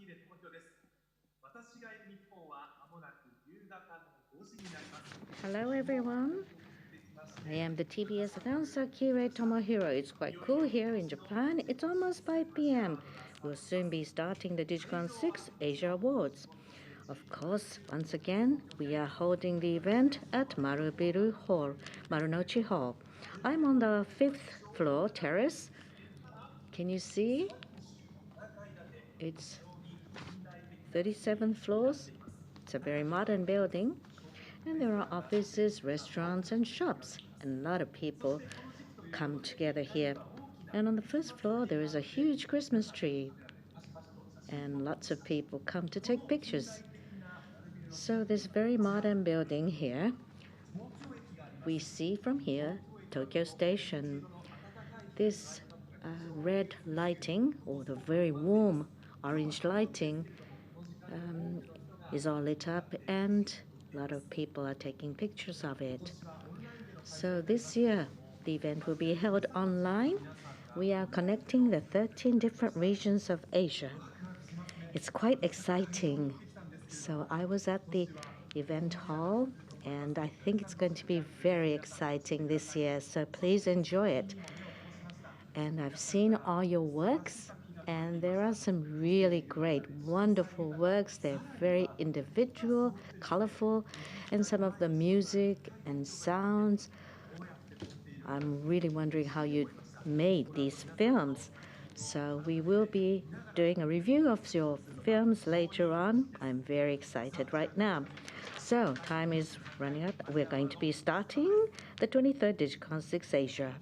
喜入智弘です。私がいる日本は間もなく夕方の5時になります。Hello everyone. I am the TBS announcer Kiire Tomohiro. It's quite cool here in Japan. It's almost 5 p.m. We'll soon be starting the DigiCon6 Asia Awards. Of course, once again, we are holding the event at Marunouchi Hall. I'm on the 5th floor terrace. Can you see? It's 37 floors. It's a very modern building. And there are offices, restaurants, and shops. And a lot of people come together here. And on the first floor, there is a huge Christmas tree. And lots of people come to take pictures. So this very modern building here, we see from here Tokyo Station. This red lighting, or the very warm orange lighting, is all lit up, and a lot of people are taking pictures of it. So this year, the event will be held online. We are connecting the 13 different regions of Asia. It's quite exciting. So I was at the event hall, and I think it's going to be very exciting this year. So please enjoy it. And I've seen all your works, and there are some really great, wonderful works. They're very individual, colorful, and some of the music and sounds. I'm really wondering how you made these films. So we will be doing a review of your films later on. I'm very excited right now. So time is running out. We're going to be starting the 23rd DigiCon6 Asia.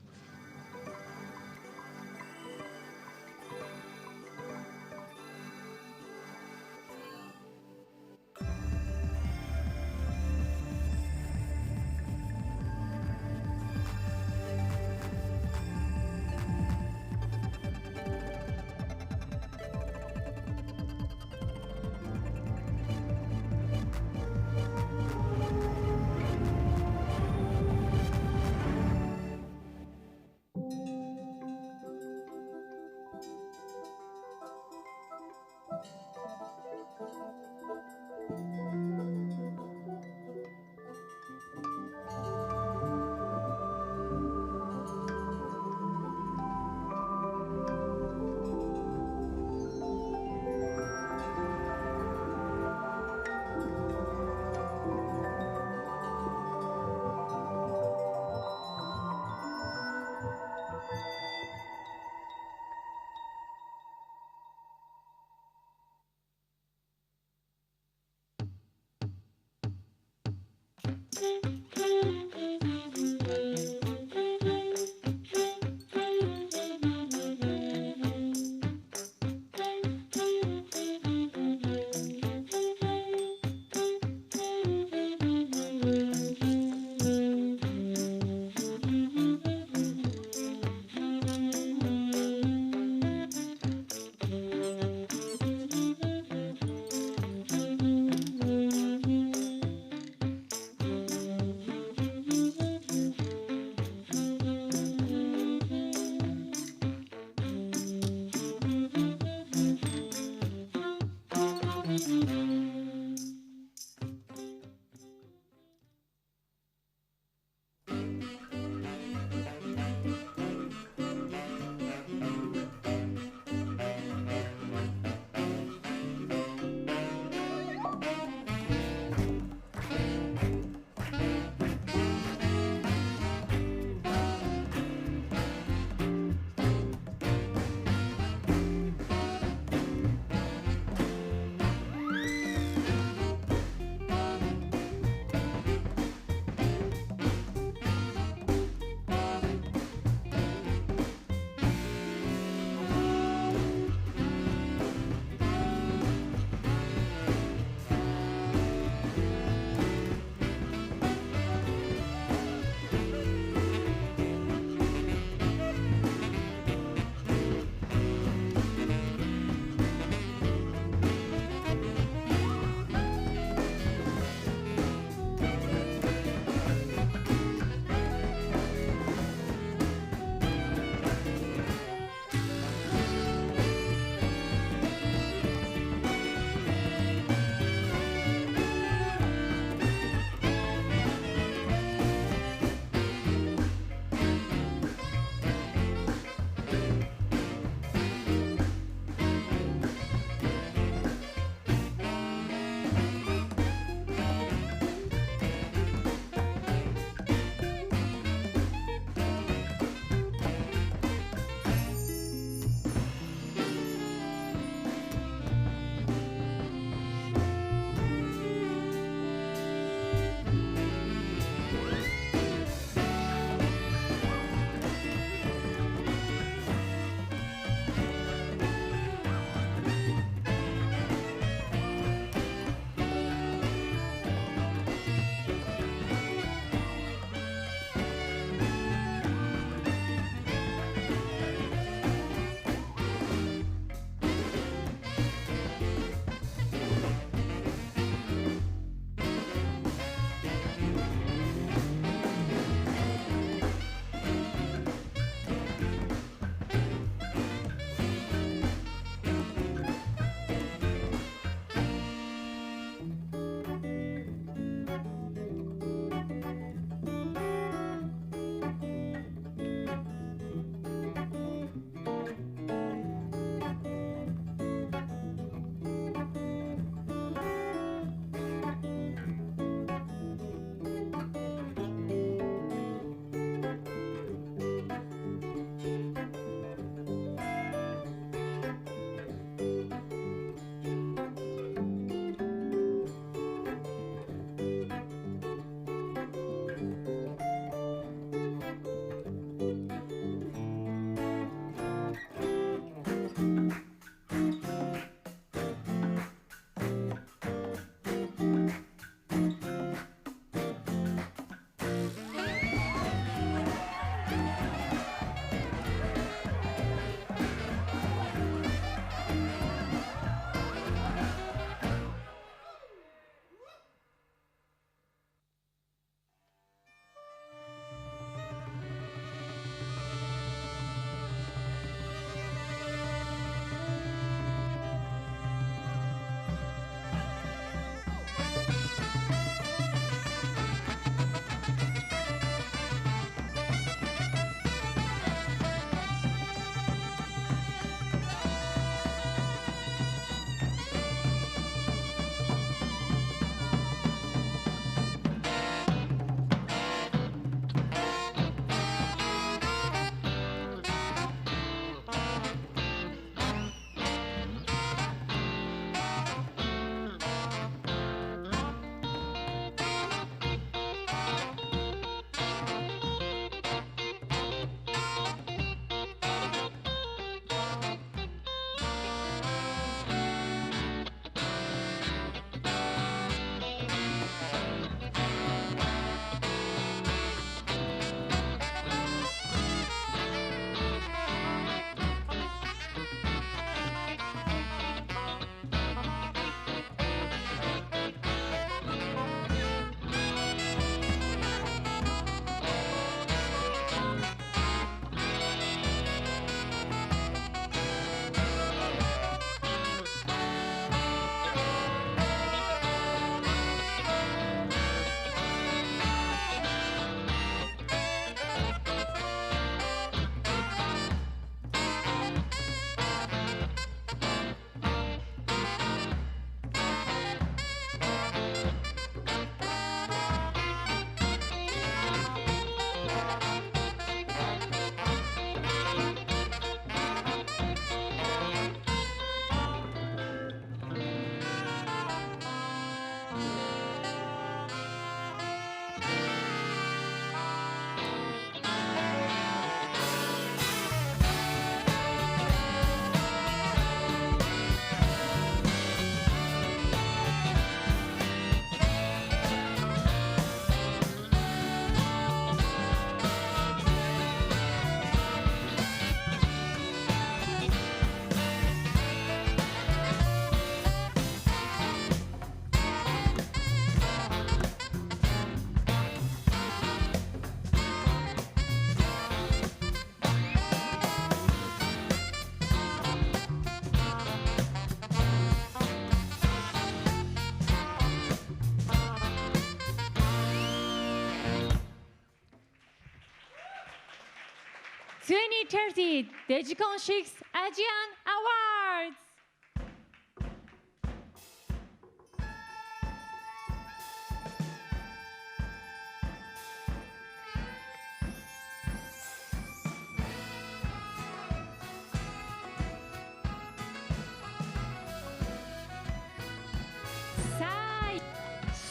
2030 DigiCon6 Asian Awards!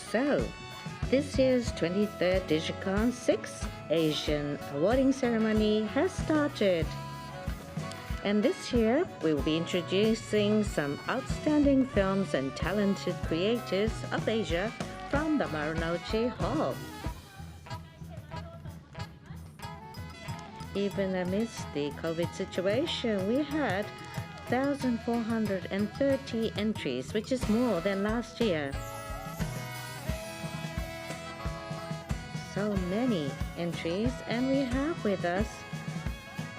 So, this year's 23rd DigiCon6 Asian awarding ceremony has started. And this year, we will be introducing some outstanding films and talented creators of Asia from the Marunouchi Hall. Even amidst the COVID situation, we had 1,430 entries, which is more than last year. So many entries, and we have with us,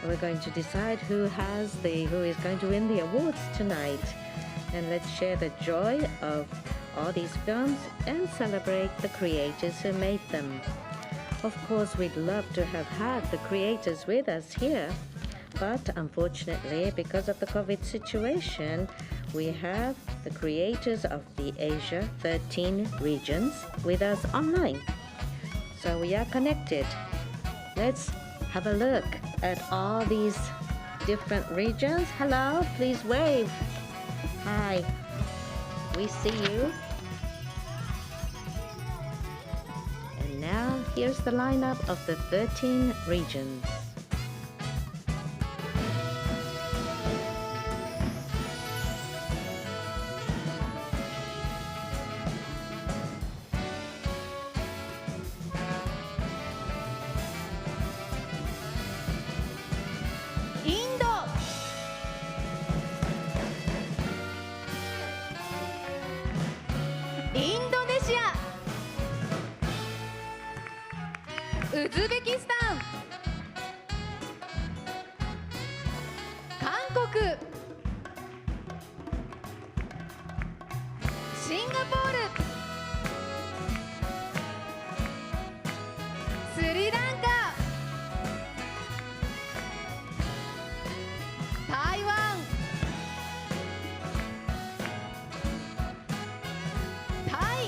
we're going to decide who is going to win the awards tonight. And let's share the joy of all these films and celebrate the creators who made them. Of course, we'd love to have had the creators with us here, but unfortunately, because of the COVID situation, we have the creators of the Asia 13 regions with us online. So we are connected. Let's have a look at all these different regions. Hello, please wave. Hi, we see you. And now here's the lineup of the 13 regions. Indonesia, ウズベキスタン、韓国、シンガポール、スリランカ、台湾、タイ、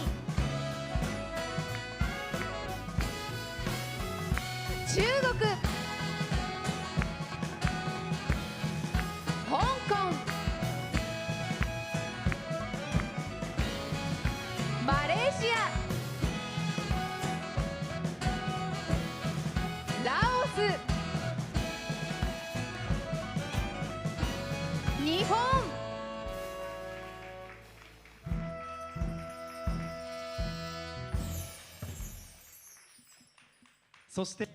中国、香港、マレーシア、ラオス、日本、そして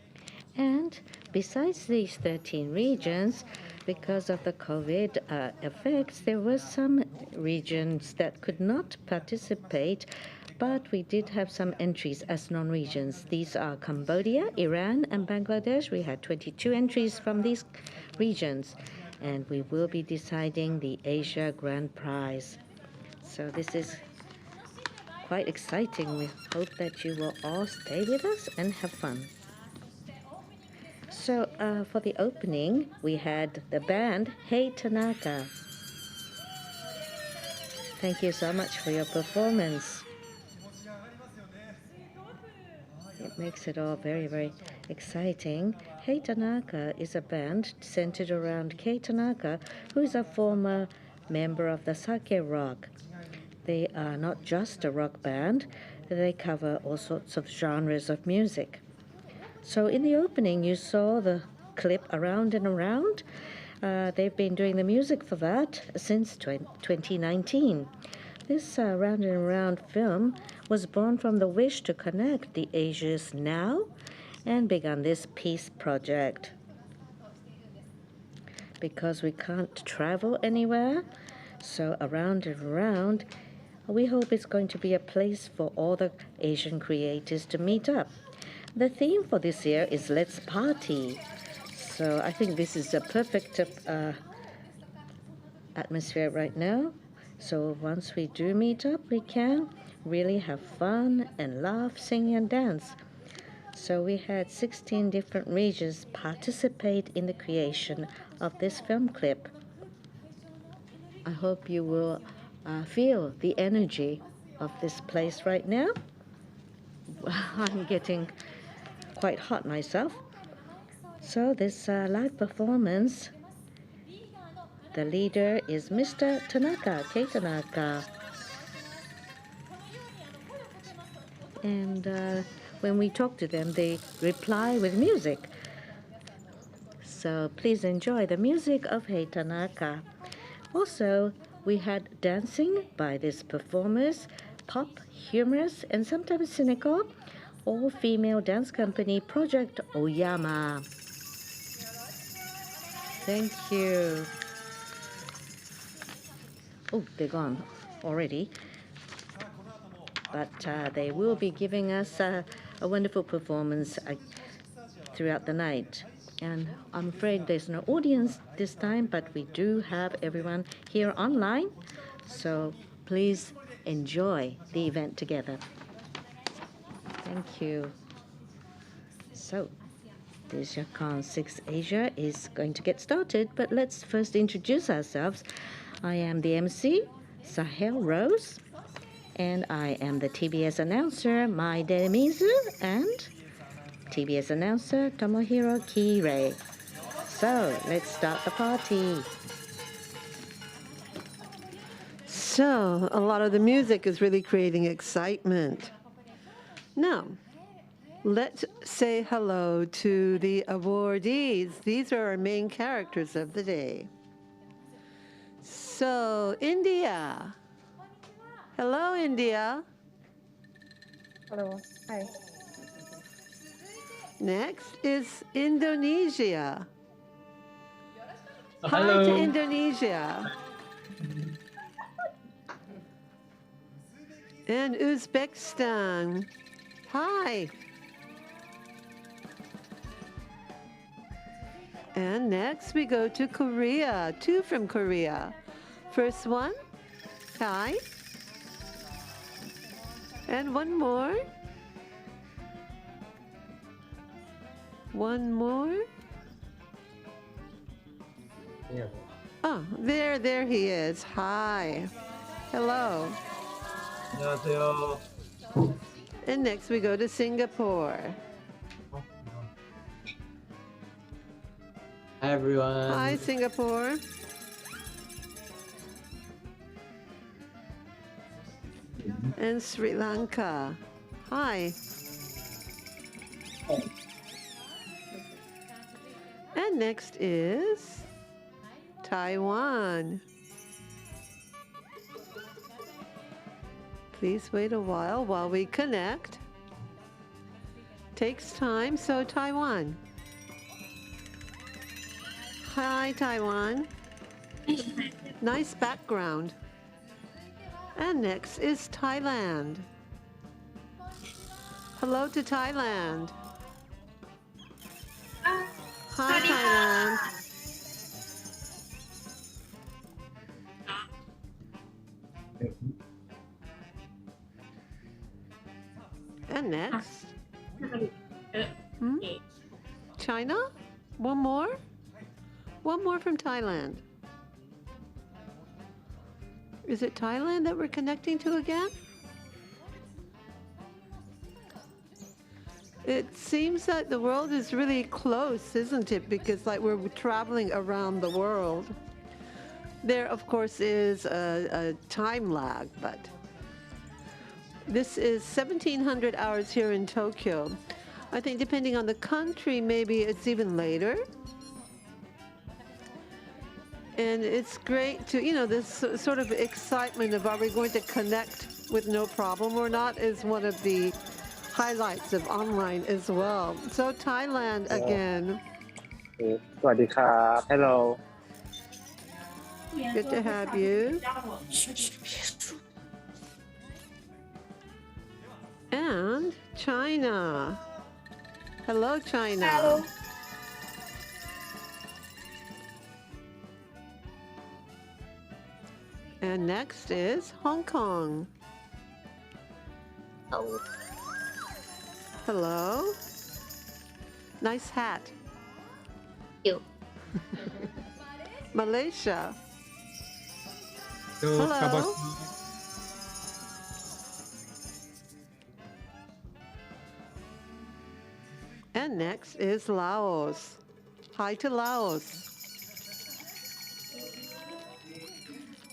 And besides these 13 regions, because of the COVID effects, there were some regions that could not participate, but we did have some entries as non-regions. These are Cambodia, Iran, and Bangladesh. We had 22 entries from these regions, and we will be deciding the Asia Grand Prize. So this is quite exciting. We hope that you will all stay with us and have fun. So for the opening, we had the band Hei Tanaka. Thank you so much for your performance. It makes it all very, very exciting. Hei Tanaka is a band centered around Hei Tanaka, who is a former member of the Sake Rock. They are not just a rock band, they cover all sorts of genres of music. So in the opening, you saw the clip Around and Around. They've been doing the music for that since 2019. This Round and Around film was born from the wish to connect the Asias now and began this peace project. Because we can't travel anywhere, so Around and Around, we hope it's going to be a place for all the Asian creators to meet up. The theme for this year is Let's Party. So I think this is a perfect atmosphere right now. So once we do meet up, we can really have fun and laugh, sing and dance. So we had 16 different regions participate in the creation of this film clip. I hope you will feel the energy of this place right now. I'm getting quite hot myself. So this live performance, the leader is Mr. Tanaka, Hei Tanaka. And when we talk to them, they reply with music. So please enjoy the music of Hei Tanaka. Also, we had dancing by these performers, pop, humorous, and sometimes cynical, all-female dance company Project Oyama. Thank you. Oh, they're gone already. But they will be giving us a wonderful performance throughout the night. And I'm afraid there's no audience this time, but we do have everyone here online. So please enjoy the event together. Thank you. So DigiCon6 Asia is going to get started, but let's first introduce ourselves. I am the MC, Sahel Rosa, and I am the TBS announcer, Mai DEMIZU, and TBS announcer, Tomohiro Kiire. So let's start the party. So a lot of the music is really creating excitement. Now, let's say hello to the awardees. These are our main characters of the day. So, India. Hello, India. Hello. Hi. Next is Indonesia. Hi Hello. to Indonesia. And Uzbekistan. Hi. And next we go to Korea. Two from Korea. First one, hi. And one more. One more. Yeah. Oh, there he is. Hi. Hello. 안녕하세요. And next we go to Singapore. Hi everyone. Hi, Singapore. And Sri Lanka. Hi. And next is Taiwan. Please wait a while we connect. Takes time, so Taiwan. Hi, Taiwan. Nice background. And next is Thailand. Hello to Thailand. Hi, Thailand. And next? China? One more? One more from Thailand. Is it Thailand that we're connecting to again? It seems that the world is really close, isn't it? Because like we're traveling around the world. There, of course, is a time lag, but this is 1700 hours here in Tokyo. I think depending on the country, maybe it's even later. And it's great to, this sort of excitement of are we going to connect with no problem or not is one of the highlights of online as well. So Thailand again. สวัสดีครับ Hello. Good to have you. And China. Hello, China. Hello. And next is Hong Kong. Hello. Hello. Nice hat. You. Malaysia. Hello. Hello. And next is Laos. Hi to Laos.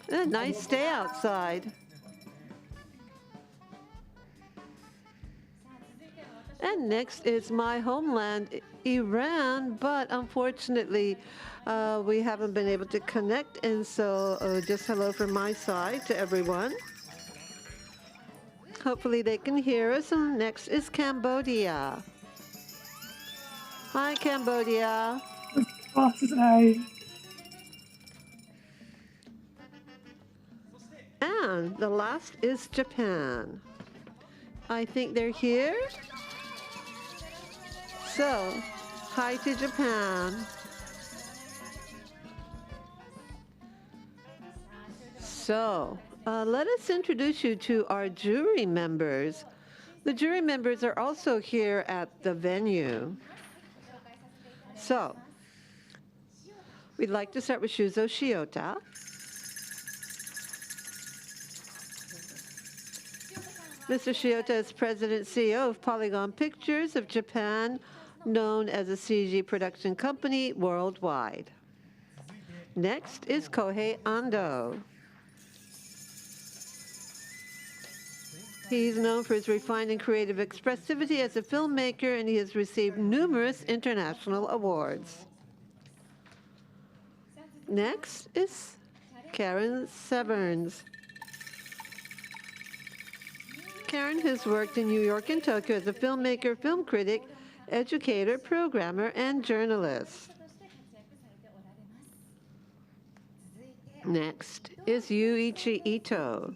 A nice day outside. And next is my homeland, Iran, but unfortunately, we haven't been able to connect, and so just hello from my side to everyone. Hopefully they can hear us. And next is Cambodia. Hi, Cambodia. Hi. And the last is Japan. I think they're here. So, hi to Japan. So, let us introduce you to our jury members. The jury members are also here at the venue. So, we'd like to start with Shuzo Shiota. Mr. Shiota is President and CEO of Polygon Pictures of Japan, known as a CG production company worldwide. Next is Kohei Ando. He's known for his refined and creative expressivity as a filmmaker, and he has received numerous international awards. Next is Karen Severns. Karen has worked in New York and Tokyo as a filmmaker, film critic, educator, programmer, and journalist. Next is Yuichi Ito.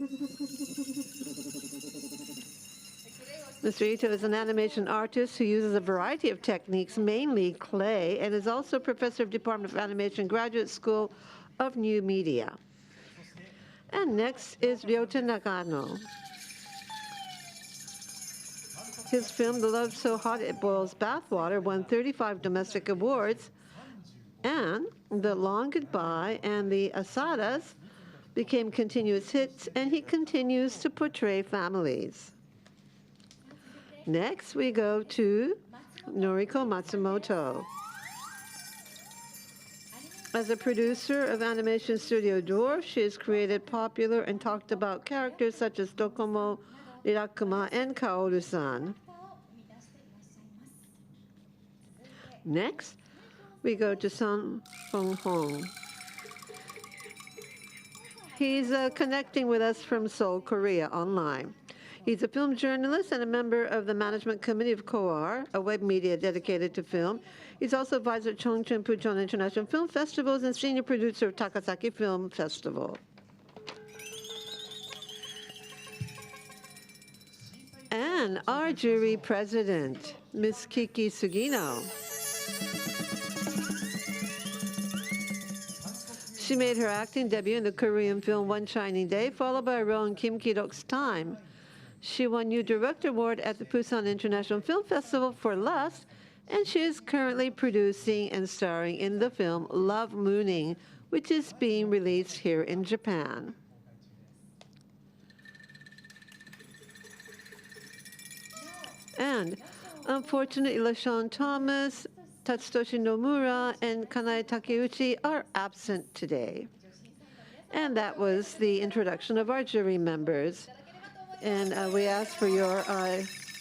Mr. Ito is an animation artist who uses a variety of techniques, mainly clay, and is also professor of Department of Animation Graduate School of New Media. And next is Leota Nakano. His film, The Love So Hot It Boils Bathwater, won 35 domestic awards, and The Long Goodbye and The Asadas became continuous hits, and he continues to portray families. Next, we go to Noriko Matsumoto. As a producer of animation studio Dwarf, she has created popular and talked about characters such as Dokomo, Rirakuma, and Kaoru-san. Next, we go to Sun Hong Hong. He's connecting with us from Seoul, Korea, online. He's a film journalist and a member of the management committee of KOAR, a web media dedicated to film. He's also advisor at Chongchun Puchon International Film Festivals and senior producer of Takasaki Film Festival. And our jury president, Ms. Kiki Sugino. She made her acting debut in the Korean film One Shining Day, followed by a role in Kim Ki-dok's Time. She won New Director Award at the Busan International Film Festival for Lust, and she is currently producing and starring in the film Love Mooning, which is being released here in Japan. And unfortunately, LaShawn Thomas, Tatsutoshi Nomura, and Kanae Takeuchi are absent today. And that was the introduction of our jury members. And we ask for your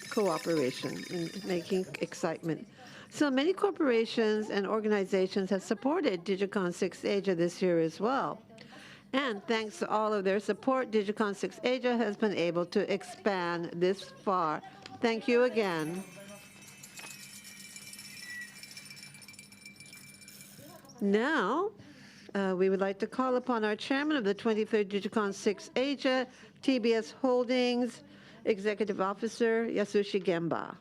cooperation in making excitement. So many corporations and organizations have supported DigiCon6 Asia this year as well. And thanks to all of their support, DigiCon6 Asia has been able to expand this far. Thank you again. Now, we would like to call upon our chairman of the 23rd DigiCon6 Asia, TBS Holdings, Executive Officer Yasushi Gemba.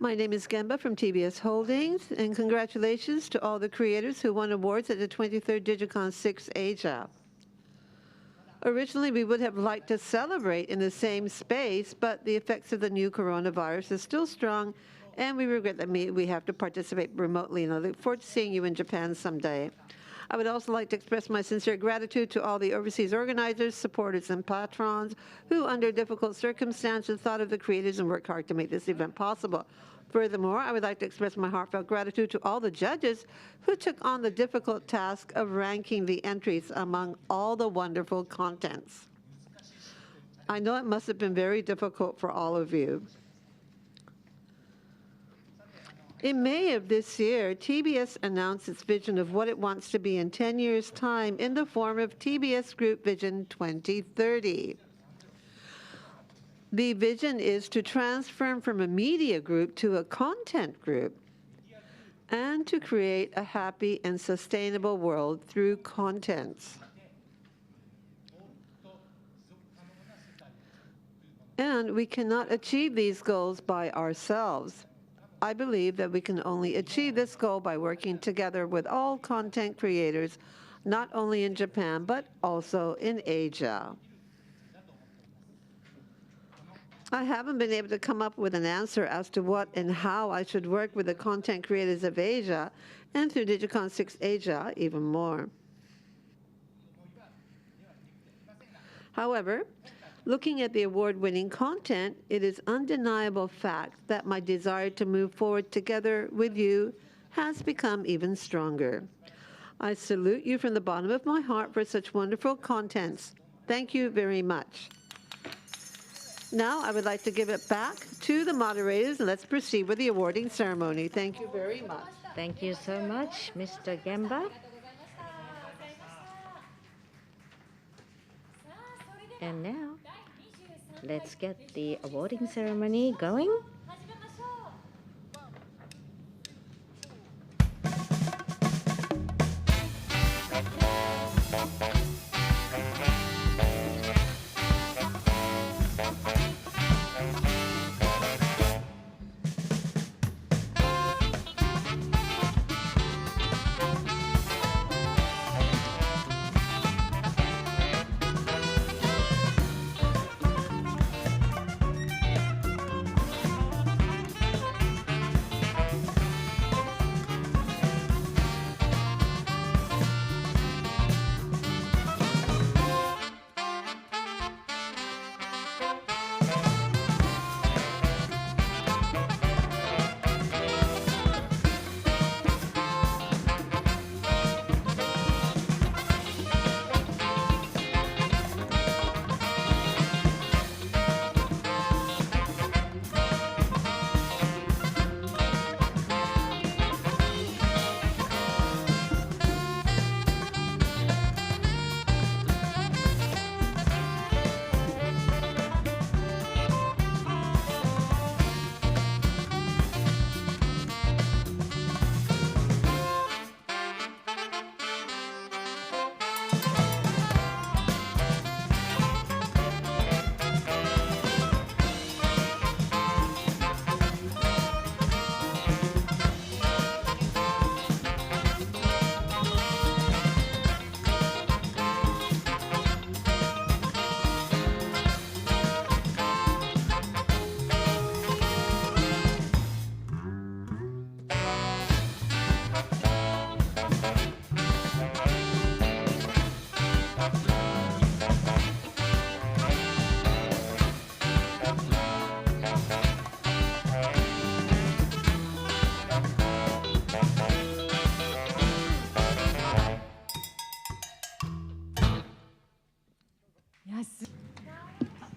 My name is Gemba from TBS Holdings, and congratulations to all the creators who won awards at the 23rd DigiCon6 Asia. Originally, we would have liked to celebrate in the same space, but the effects of the new coronavirus is still strong, and we regret that we have to participate remotely, and I look forward to seeing you in Japan someday. I would also like to express my sincere gratitude to all the overseas organizers, supporters, and patrons who, under difficult circumstances, thought of the creators and worked hard to make this event possible. Furthermore, I would like to express my heartfelt gratitude to all the judges who took on the difficult task of ranking the entries among all the wonderful contents. I know it must have been very difficult for all of you. In May of this year, TBS announced its vision of what it wants to be in 10 years' time in the form of Tbs Group Vision 2030. The vision is to transform from a media group to a content group and to create a happy and sustainable world through contents. And we cannot achieve these goals by ourselves. I believe that we can only achieve this goal by working together with all content creators, not only in Japan, but also in Asia. I haven't been able to come up with an answer as to what and how I should work with the content creators of Asia and through DigiCon6 Asia even more. However, looking at the award-winning content, it is undeniable fact that my desire to move forward together with you has become even stronger. I salute you from the bottom of my heart for such wonderful contents. Thank you very much. Now, I would like to give it back to the moderators, and let's proceed with the awarding ceremony. Thank you very much. Thank you so much, Mr. Gemba. And now, let's get the awarding ceremony going.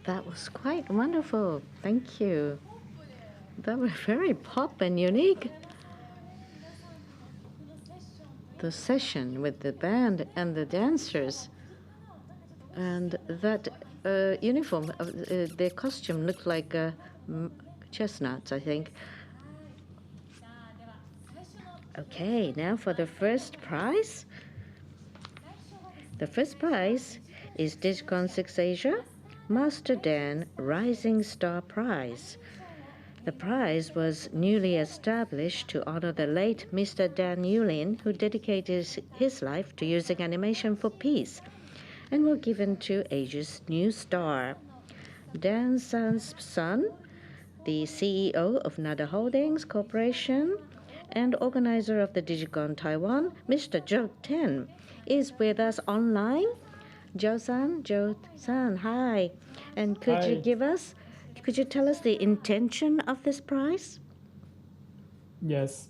That was quite wonderful. Thank you. That was very pop and unique. The session with the band and the dancers, and that uniform, their costume looked like chestnuts, I think. Okay, now for the first prize. The first prize is DigiCon6 Asia Master Dan Rising Star Prize. The prize was newly established to honor the late Mr. Dan Yulin, who dedicated his life to using animation for peace, and were given to Asia's new star. Dan San's son, the CEO of Nada Holdings Corporation and organizer of the Digicon Taiwan, Mr. Joe Ten, is with us online. Joe-san, hi. And could you tell us the intention of this prize? Yes.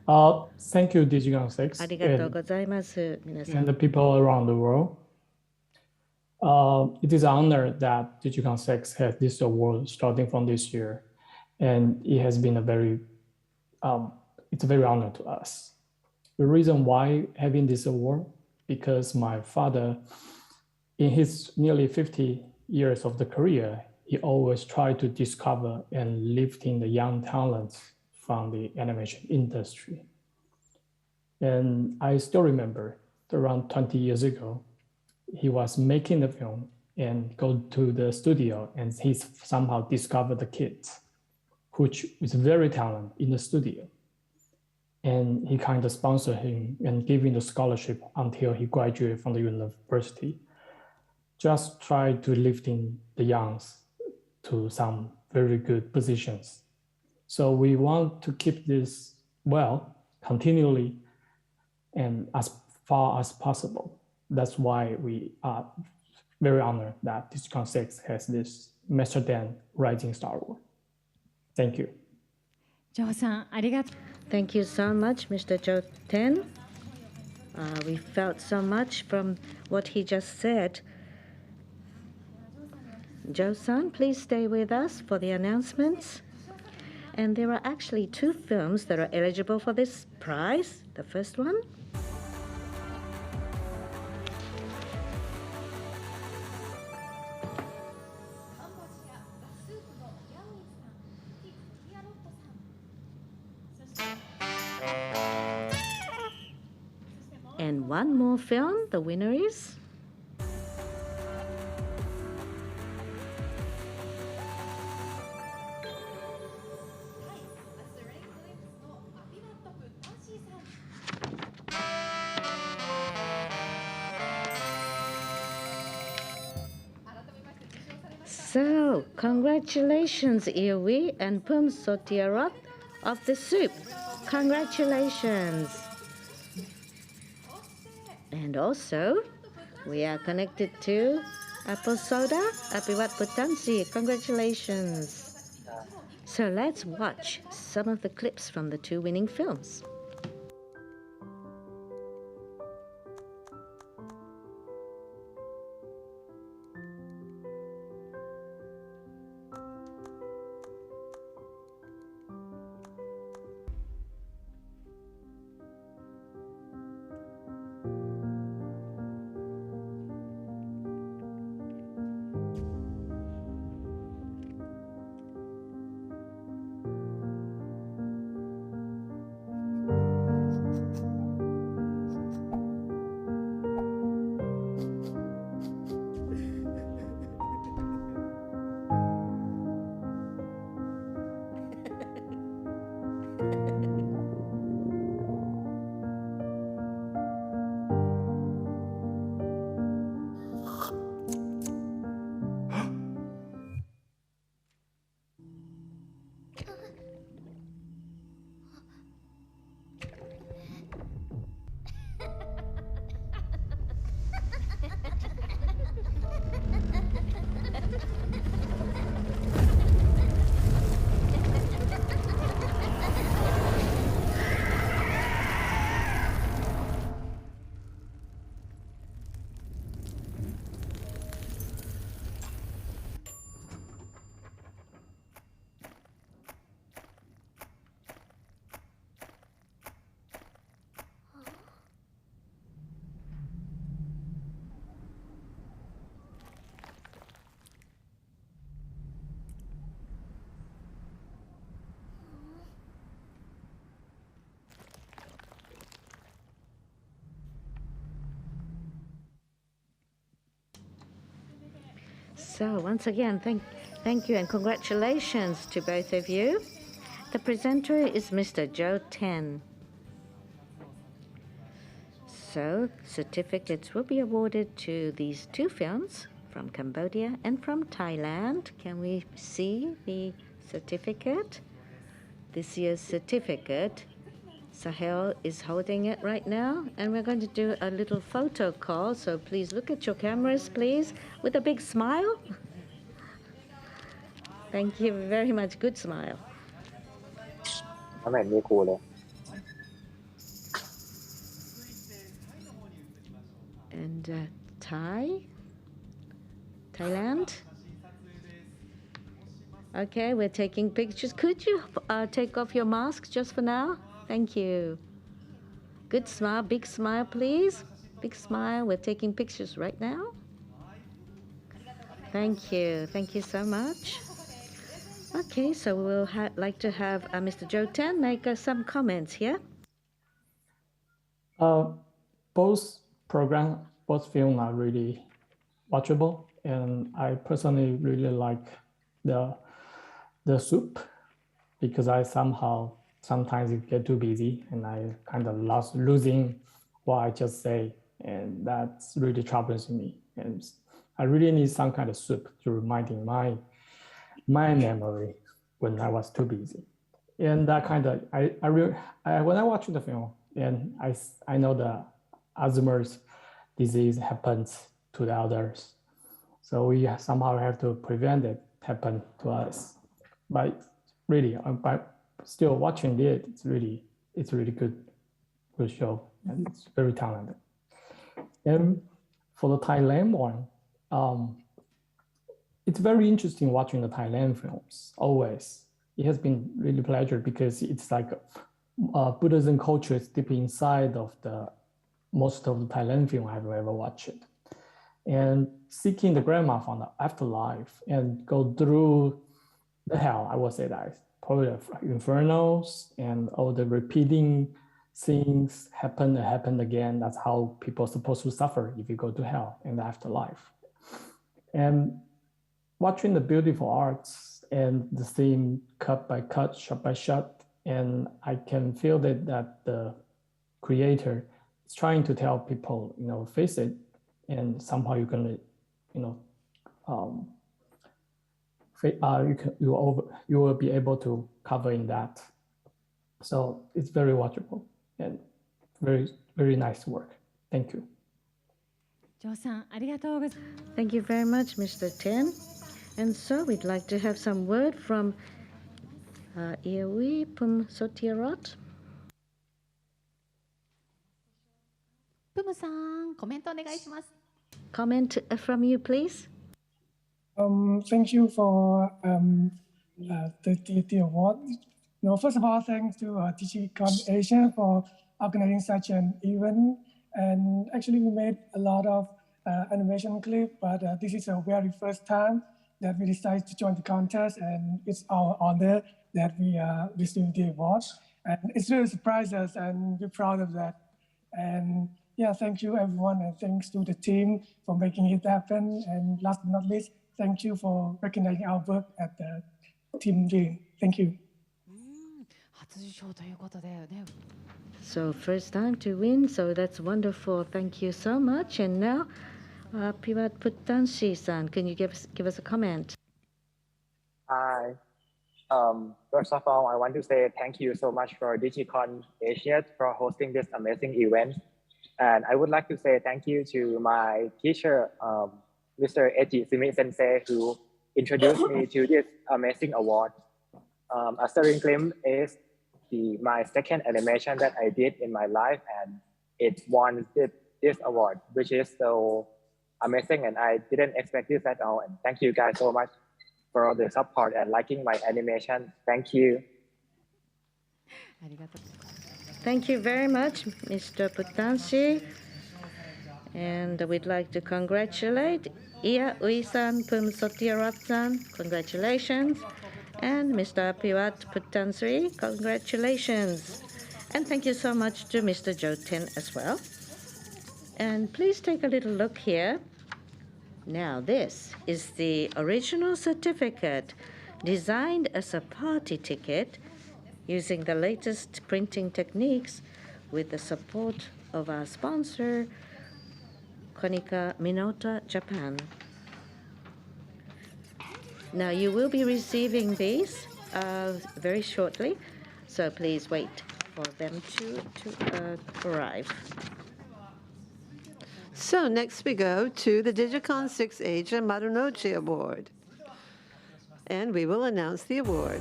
Thank you, DigiCon6 ありがとうございます、皆さん。 and the people around the world. It is an honor that DigiCon6 has this award starting from this year, and it has been it's a very honor to us. The reason why having this award, because my father, in his nearly 50 years of the career, he always tried to discover and lifting the young talents from the animation industry. And I still remember around 20 years ago, he was making the film and go to the studio, and he somehow discovered the kids, which is very talented in the studio. And he kind of sponsored him and gave him the scholarship until he graduated from the university. Just try to lifting the youngs to some very good positions. So we want to keep this well, continually, and as far as possible. That's why we are very honored that DigiCon6 has this Master Dan Rising Star Award. Thank you. Thank you so much, Mr. Joe Ten. We felt so much from what he just said. Joe-san, please stay with us for the announcements. And there are actually two films that are eligible for this prize. The first one. And one more film, the winner is... So, congratulations, Iwi and Pum Sotiarot of the soup. Congratulations. And also, we are connected to Apple Soda, Apiwat Putansi. Congratulations. So let's watch some of the clips from the two winning films. So once again, Thank you and congratulations to both of you. The presenter is Mr. Joe Ten. So certificates will be awarded to these two films from Cambodia and from Thailand. Can we see the certificate? This year's certificate. Sahel is holding it right now, and we're going to do a little photo call, so please look at your cameras, please, with a big smile. Thank you very much. Good smile. And Thailand. Okay, we're taking pictures. Could you take off your mask just for now? Thank you. Good smile, big smile, please. Big smile. We're taking pictures right now. Thank you. Thank you so much. Okay, so we'll like to have Mr. Joe Ten make some comments here. Both films are really watchable, and I personally really like the soup, because I sometimes it get too busy and I kind of losing what I just say, and that's really troubles me. And I really need some kind of soup to reminding my memory when I was too busy. And that kind of when I watch the film, and I know the Alzheimer's disease happens to the others, so we somehow have to prevent it happen to us. But really, by still watching it, it's really good show, and it's very talented. And for the Thailand one, it's very interesting watching the Thailand films. Always, it has been really a pleasure, because it's like Buddhism culture is deep inside of most of the Thailand film I've ever watched. And seeking the grandma from the afterlife and go through the hell, I would say that probably the infernos and all the repeating things happen again. That's how people are supposed to suffer if you go to hell in the afterlife. And watching the beautiful arts and the scene cut by cut, shot by shot, and I can feel that the creator is trying to tell people, face it, and somehow you're gonna, you will be able to cover in that. So it's very watchable and very, very nice work. Thank you. Thank you very much, Mr. Ten. And so we'd like to have some word from Iawi Pumsotirot. プムさん、コメントお願いします。 Comment from you, please. Thank you for the award. First of all, thanks to Digicon Asia for organizing such an event. And actually, we made a lot of animation clips, but this is the very first time that we decided to join the contest, and it's our honor that we received the award. And it's really surprised us, and we're proud of that. And yeah, thank you everyone, and thanks to the team for making it happen. And last but not least, thank you for recognizing our work at the team G. Thank you. 初受賞ということでね。 So first time to win, so that's wonderful. Thank you so much. And now, Pivat Puttanshi-san, can you give us a comment? Hi. First of all, I want to say thank you so much for Digicon Asia for hosting this amazing event. And I would like to say thank you to my teacher, Mr. Eji Simi Sensei, who introduced me to this amazing award. A Stirring Glimpse is my second animation that I did in my life, and it won this award, which is so amazing, and I didn't expect this at all. And thank you guys so much for the support and liking my animation. Thank you. Thank you very much, Mr. Puttanshi. And we'd like to congratulate Ia Ui-san Pumsotirat-san. Congratulations. And Mr. Pivat Puttanshi, congratulations. And thank you so much to Mr. Joe Ten as well. And please take a little look here. Now, this is the original certificate designed as a party ticket using the latest printing techniques with the support of our sponsor, Konica Minolta Japan. Now, you will be receiving these very shortly, so please wait for them to arrive. So next we go to the DigiCon6 Asia Marunouchi Award, and we will announce the award.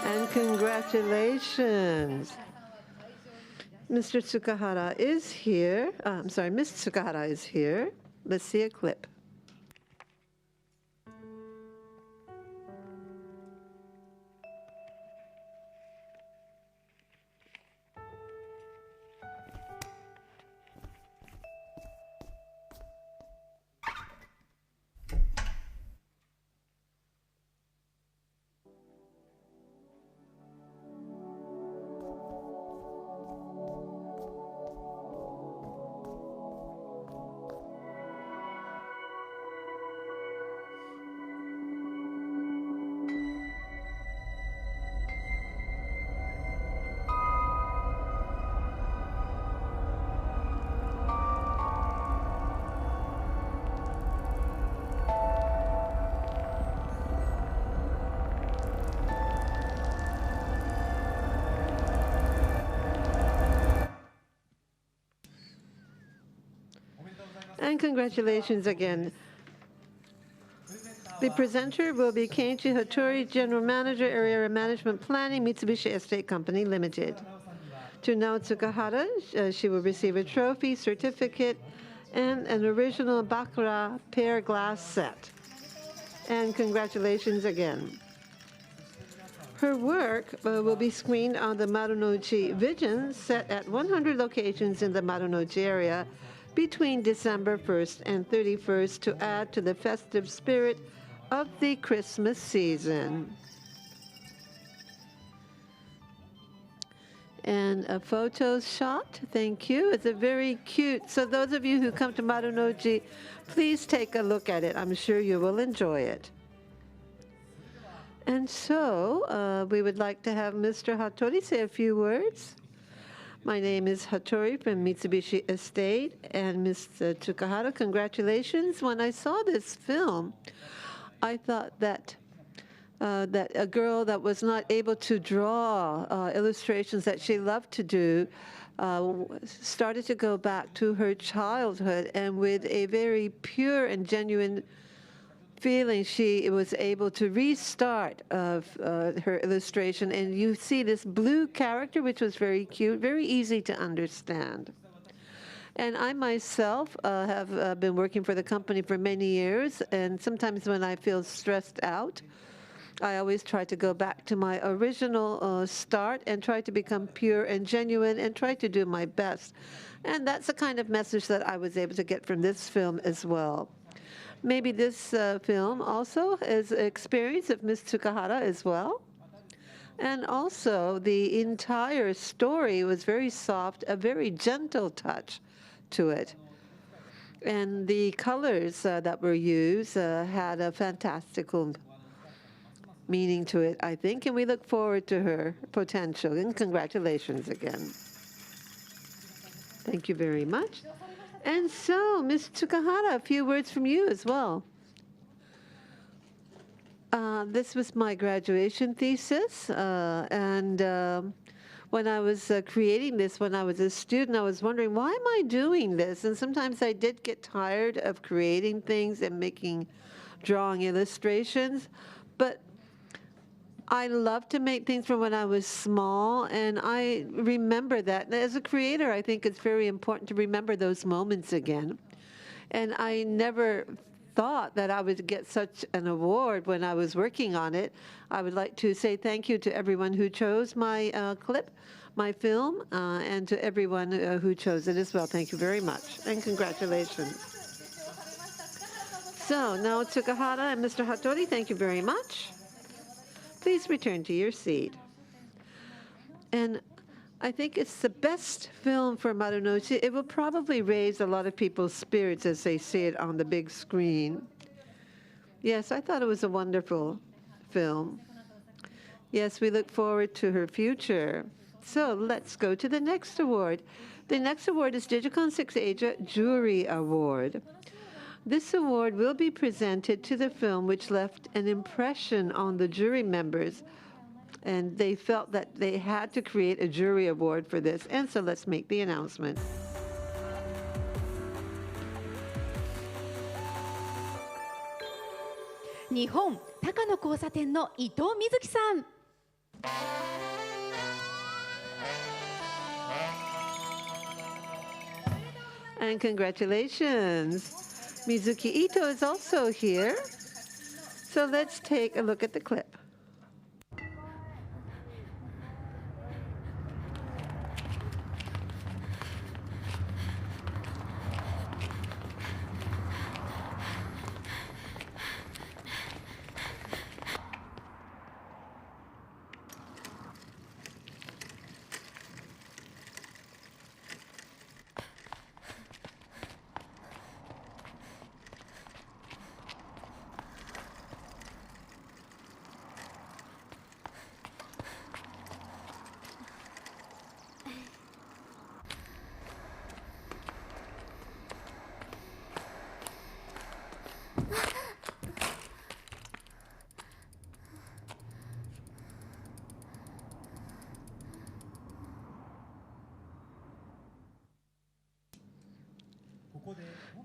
And congratulations. Mr. Tsukahara is here. I'm sorry, Ms. Tsukahara is here. Let's see a clip. And congratulations again. The presenter will be Kenichi Hattori, General Manager, Area Management Planning, Mitsubishi Estate Company Limited. To Nao Tsukahara, she will receive a trophy, certificate, and an original Baccarat pair glass set. And congratulations again. Her work will be screened on the Marunouchi Vision, set at 100 locations in the Marunouchi area between December 1st and 31st to add to the festive spirit of the Christmas season. And a photo shot, thank you. It's a very cute, so those of you who come to Marunouchi, please take a look at it. I'm sure you will enjoy it. And so we would like to have Mr. Hattori say a few words. My name is Hattori from Mitsubishi Estate, and Ms. Tsukahara, congratulations. When I saw this film, I thought that that a girl that was not able to draw illustrations that she loved to do started to go back to her childhood, and with a very pure and genuine feeling, she was able to restart her illustration. And you see this blue character, which was very cute, very easy to understand. And I myself have been working for the company for many years, and sometimes when I feel stressed out, I always try to go back to my original start and try to become pure and genuine and try to do my best. And that's the kind of message that I was able to get from this film as well. Maybe this film also is an experience of Ms. Tsukahara as well. And also, the entire story was very soft, a very gentle touch to it. And the colors that were used had a fantastical meaning to it, I think, and we look forward to her potential. And congratulations again. Thank you very much. And so, Ms. Tsukahara, a few words from you as well. This was my graduation thesis, and when I was creating this, when I was a student, I was wondering, why am I doing this? And sometimes I did get tired of creating things and drawing illustrations, but I love to make things from when I was small, and I remember that. And as a creator, I think it's very important to remember those moments again. And I never thought that I would get such an award when I was working on it. I would like to say thank you to everyone who chose my clip, my film, and to everyone who chose it as well. Thank you very much, and congratulations. So now Tsukahara and Mr. Hattori, thank you very much. Please return to your seat. And I think it's the best film for Marunouchi. It will probably raise a lot of people's spirits as they see it on the big screen. Yes, I thought it was a wonderful film. Yes, we look forward to her future. So let's go to the next award. The next award is DigiCon6 Asia Jury Award. This award will be presented to the film which left an impression on the jury members, and they felt that they had to create a jury award for this. And so let's make the announcement. Nihon 高野交差点の伊藤瑞希さん。And congratulations. Mizuki Ito is also here. So let's take a look at the clip.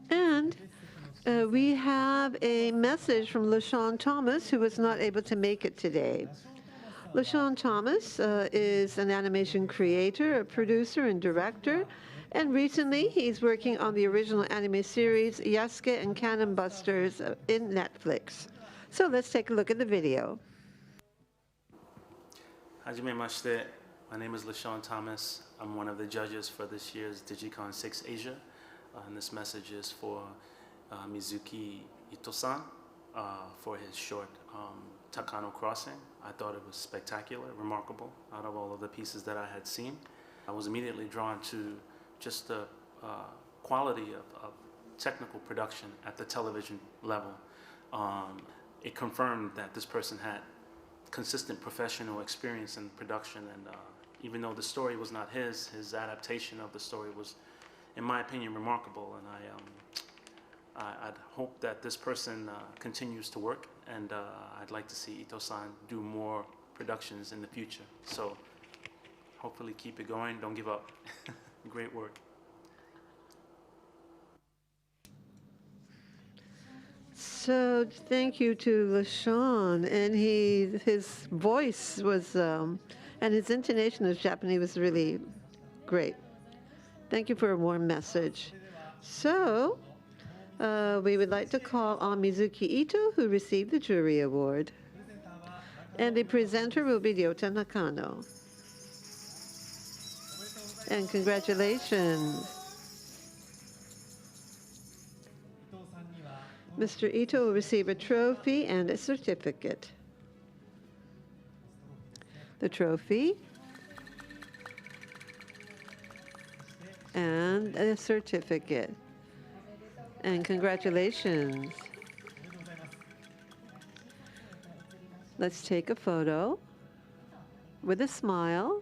And we have a message from LaShawn Thomas, who was not able to make it today. LaShawn Thomas is an animation creator, a producer, and director. And recently, he's working on the original anime series Yasuke and Cannon Busters in Netflix. So let's take a look at the video. Hajimemashite. My name is LaShawn Thomas. I'm one of the judges for this year's DigiCon6 Asia. And this message is for Mizuki Ito-san for his short Takano Crossing. I thought it was spectacular, remarkable, out of all of the pieces that I had seen. I was immediately drawn to just the quality of technical production at the television level. It confirmed that this person had consistent professional experience in production, and even though the story was not his adaptation of the story was, in my opinion, remarkable. And I'd hope that this person continues to work, and I'd like to see Ito-san do more productions in the future. So hopefully keep it going, don't give up. Great work. So thank you to LaShawn, and his voice was, and his intonation of Japanese was really great. Thank you for a warm message. So we would like to call on Mizuki Ito, who received the jury award. And the presenter will be Leota Nakano. And congratulations. Mr. Ito will receive a trophy and a certificate. The trophy and a certificate. And congratulations. Let's take a photo with a smile.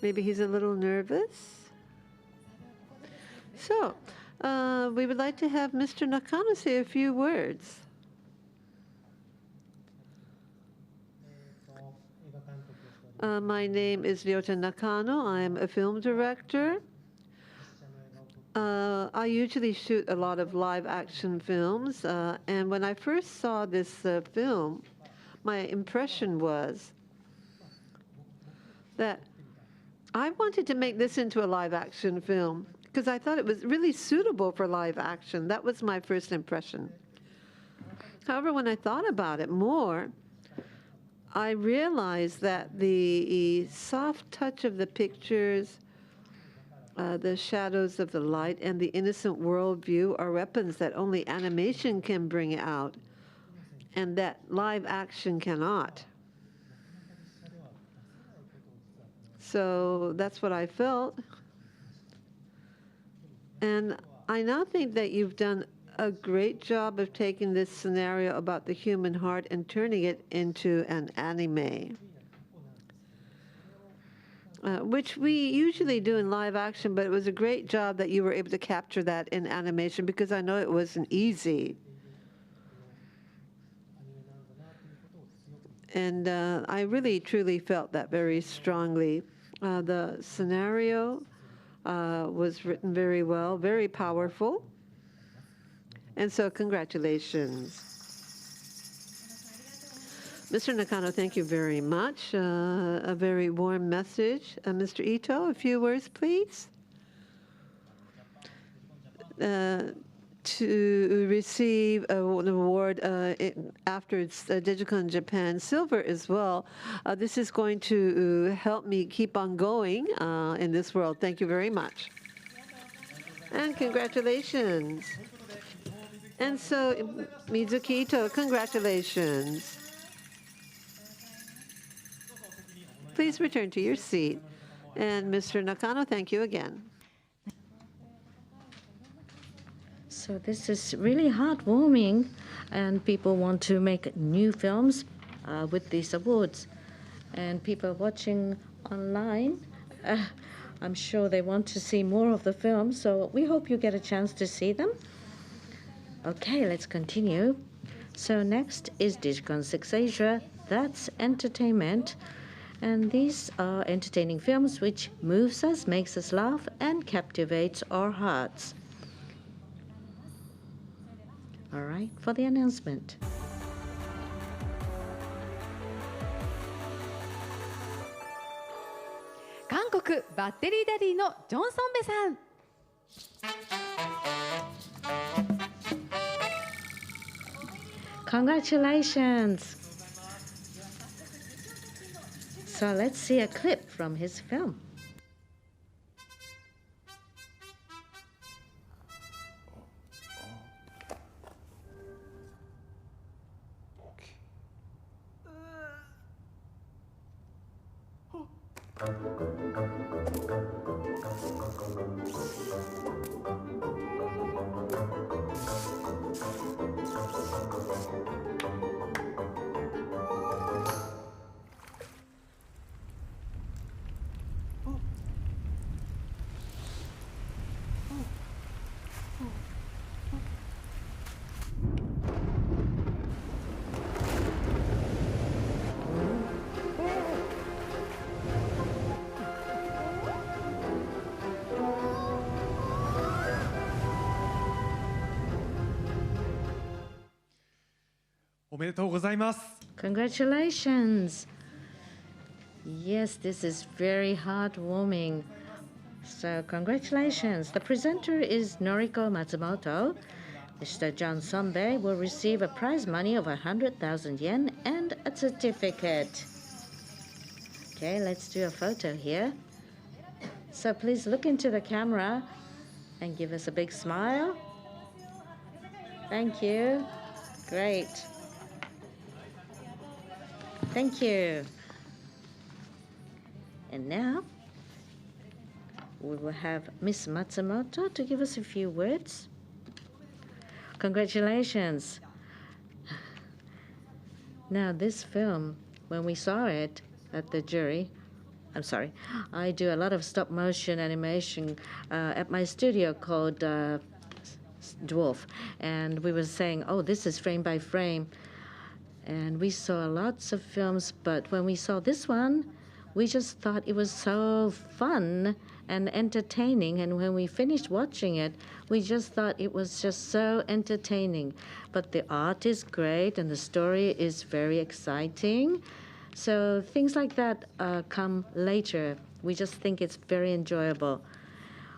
Maybe he's a little nervous. So, we would like to have Mr. Nakano say a few words. My name is Leota Nakano. I am a film director. I usually shoot a lot of live-action films, and when I first saw this film, my impression was that I wanted to make this into a live-action film, because I thought it was really suitable for live action. That was my first impression. However, when I thought about it more, I realized that the soft touch of the pictures the shadows of the light and the innocent worldview are weapons that only animation can bring out, and that live action cannot. So that's what I felt. And I now think that you've done a great job of taking this scenario about the human heart and turning it into an anime, which we usually do in live action, but it was a great job that you were able to capture that in animation, because I know it wasn't easy. And I really, truly felt that very strongly. The scenario was written very well, very powerful. And so congratulations. Mr. Nakano, thank you very much. A very warm message. Mr. Ito, a few words, please. To receive an award after it's Digicon Japan Silver as well. This is going to help me keep on going in this world. Thank you very much. And congratulations. And so, Mizuki Ito, congratulations. Please return to your seat. And Mr. Nakano, thank you again. So this is really heartwarming, and people want to make new films with these awards. And people watching online, I'm sure they want to see more of the film, so we hope you get a chance to see them. Okay, let's continue. So next is DigiCon6 Asia. That's entertainment. And these are entertaining films which moves us, makes us laugh, and captivates our hearts. All right, for the announcement. Korea バッテリーダディのジョンソンベさん。Congratulations! So let's see a clip from his film. Congratulations! Yes, this is very heartwarming. So congratulations. The presenter is Noriko Matsumoto. Mr. John Sombe will receive a prize money of 100,000 yen and a certificate. Okay, let's do a photo here. So please look into the camera and give us a big smile. Thank you. Great. Thank you. And now we will have Miss Matsumoto to give us a few words. Congratulations. Now this film, when we saw it at the jury, I do a lot of stop motion animation at my studio called Dwarf, and we were saying, oh, this is frame by frame. And we saw lots of films, but when we saw this one, we just thought it was so fun and entertaining. And when we finished watching it, we just thought it was just so entertaining. But the art is great and the story is very exciting. So things like that come later. We just think it's very enjoyable.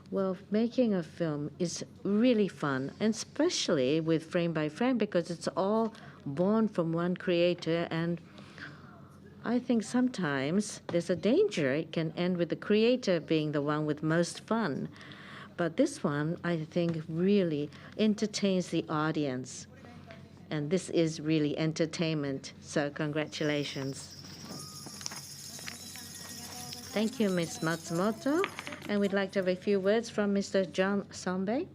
Well, making a film is really fun, and especially with frame by frame, because it's all born from one creator, and I think sometimes there's a danger it can end with the creator being the one with most fun. But this one, I think, really entertains the audience. And this is really entertainment. So congratulations. Thank you, Ms. Matsumoto. And we'd like to have a few words from Mr. John Sambe.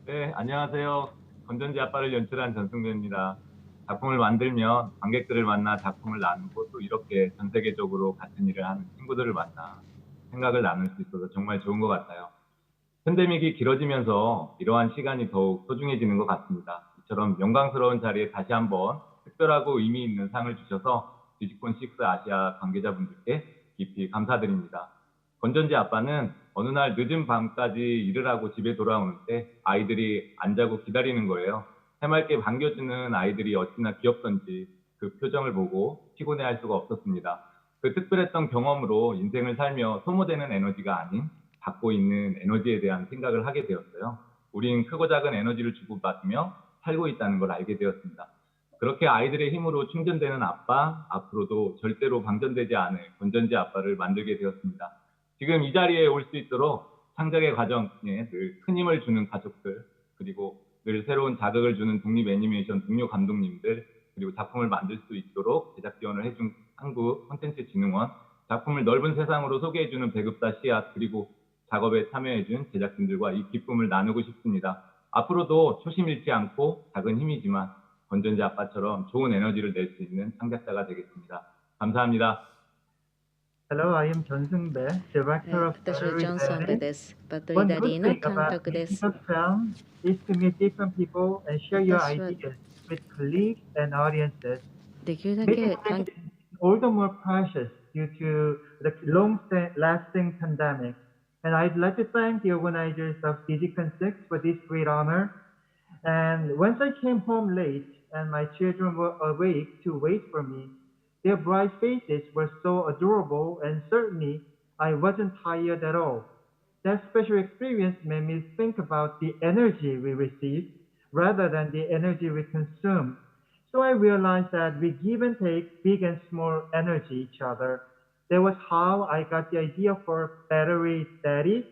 네, 안녕하세요. 건전지 아빠를 연출한 전승배입니다. 작품을 만들며 관객들을 만나 작품을 나누고 또 이렇게 전 세계적으로 같은 일을 하는 친구들을 만나 생각을 나눌 수 있어서 정말 좋은 것 같아요. 팬데믹이 길어지면서 이러한 시간이 더욱 소중해지는 것 같습니다. 이처럼 영광스러운 자리에 다시 한번 특별하고 의미 있는 상을 주셔서 디지콘6 아시아 관계자분들께 깊이 감사드립니다. 건전지 아빠는 어느 날 늦은 밤까지 일을 하고 집에 돌아오는 때 아이들이 안 자고 기다리는 거예요. 해맑게 반겨주는 아이들이 어찌나 귀엽던지 그 표정을 보고 피곤해할 수가 없었습니다. 그 특별했던 경험으로 인생을 살며 소모되는 에너지가 아닌 받고 있는 에너지에 대한 생각을 하게 되었어요. 우린 크고 작은 에너지를 주고받으며 살고 있다는 걸 알게 되었습니다. 그렇게 아이들의 힘으로 충전되는 아빠, 앞으로도 절대로 방전되지 않을 건전지 아빠를 만들게 되었습니다. 지금 이 자리에 올 수 있도록 창작의 과정에 늘 큰 힘을 주는 가족들, 그리고 늘 새로운 자극을 주는 독립 애니메이션 동료 감독님들, 그리고 작품을 만들 수 있도록 제작 지원을 해준 한국콘텐츠진흥원, 작품을 넓은 세상으로 소개해주는 배급사 씨앗, 그리고 작업에 참여해준 제작진들과 이 기쁨을 나누고 싶습니다. 앞으로도 초심 잃지 않고 작은 힘이지만 건전지 아빠처럼 좋은 에너지를 낼 수 있는 창작자가 되겠습니다. 감사합니다. Hello, I am John Seung-bae, director of John Seung-baeです. One good Battery thingの監 about 督で making す。 a film is to meet different people and share your ideas with colleagues and audiences. できるだ Making け films is all the more precious due to the long-lasting pandemic. And I'd like to thank the organizers of DigiCon6 for this great honor. And once I came home late and my children were awake to wait for me, their bright faces were so adorable, and certainly I wasn't tired at all. That special experience made me think about the energy we receive rather than the energy we consume. So I realized that we give and take big and small energy each other. That was how I got the idea for Battery Daddy,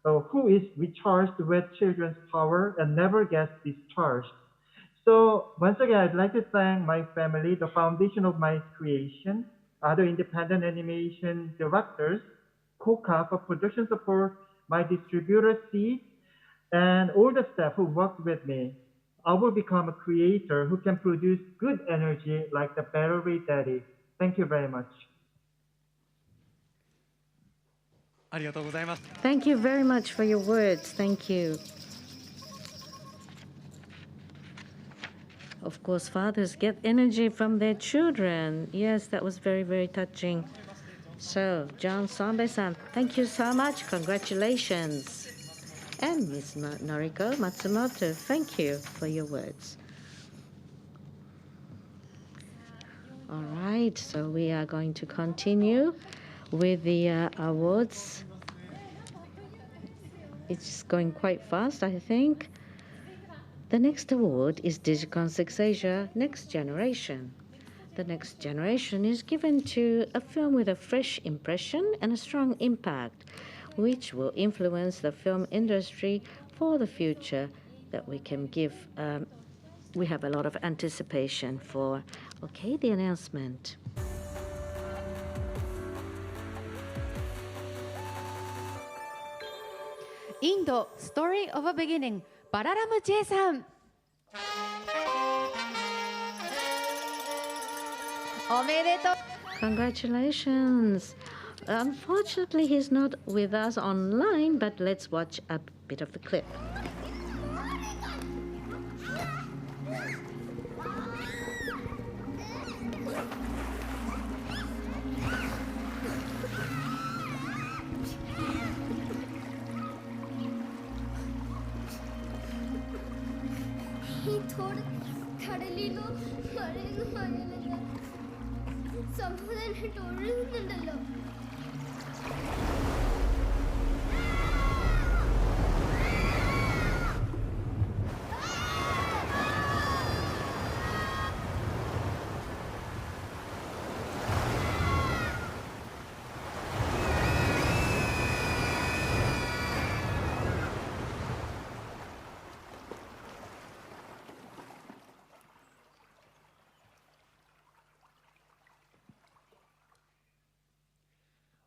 who is recharged with children's power and never gets discharged. So once again, I'd like to thank my family, the foundation of my creation, other independent animation directors, KOKA for production support, my distributor Seed, and all the staff who worked with me. I will become a creator who can produce good energy like the Battery Daddy. Thank you very much. Thank you very much for your words. Thank you. Of course, fathers get energy from their children. Yes, that was very, very touching. So, John Sambe-san, thank you so much. Congratulations. And Ms. Noriko Matsumoto, thank you for your words. All right, so we are going to continue with the awards. It's going quite fast, I think. The next award is DigiCon6 Asia Next Generation. The Next Generation is given to a film with a fresh impression and a strong impact, which will influence the film industry for the future that we can give. We have a lot of anticipation for. Okay, the announcement. Indo Story of a Beginning, Balaram J-san. おめでとう。 Congratulations. Unfortunately, he's not with us online, but let's watch a bit of the clip.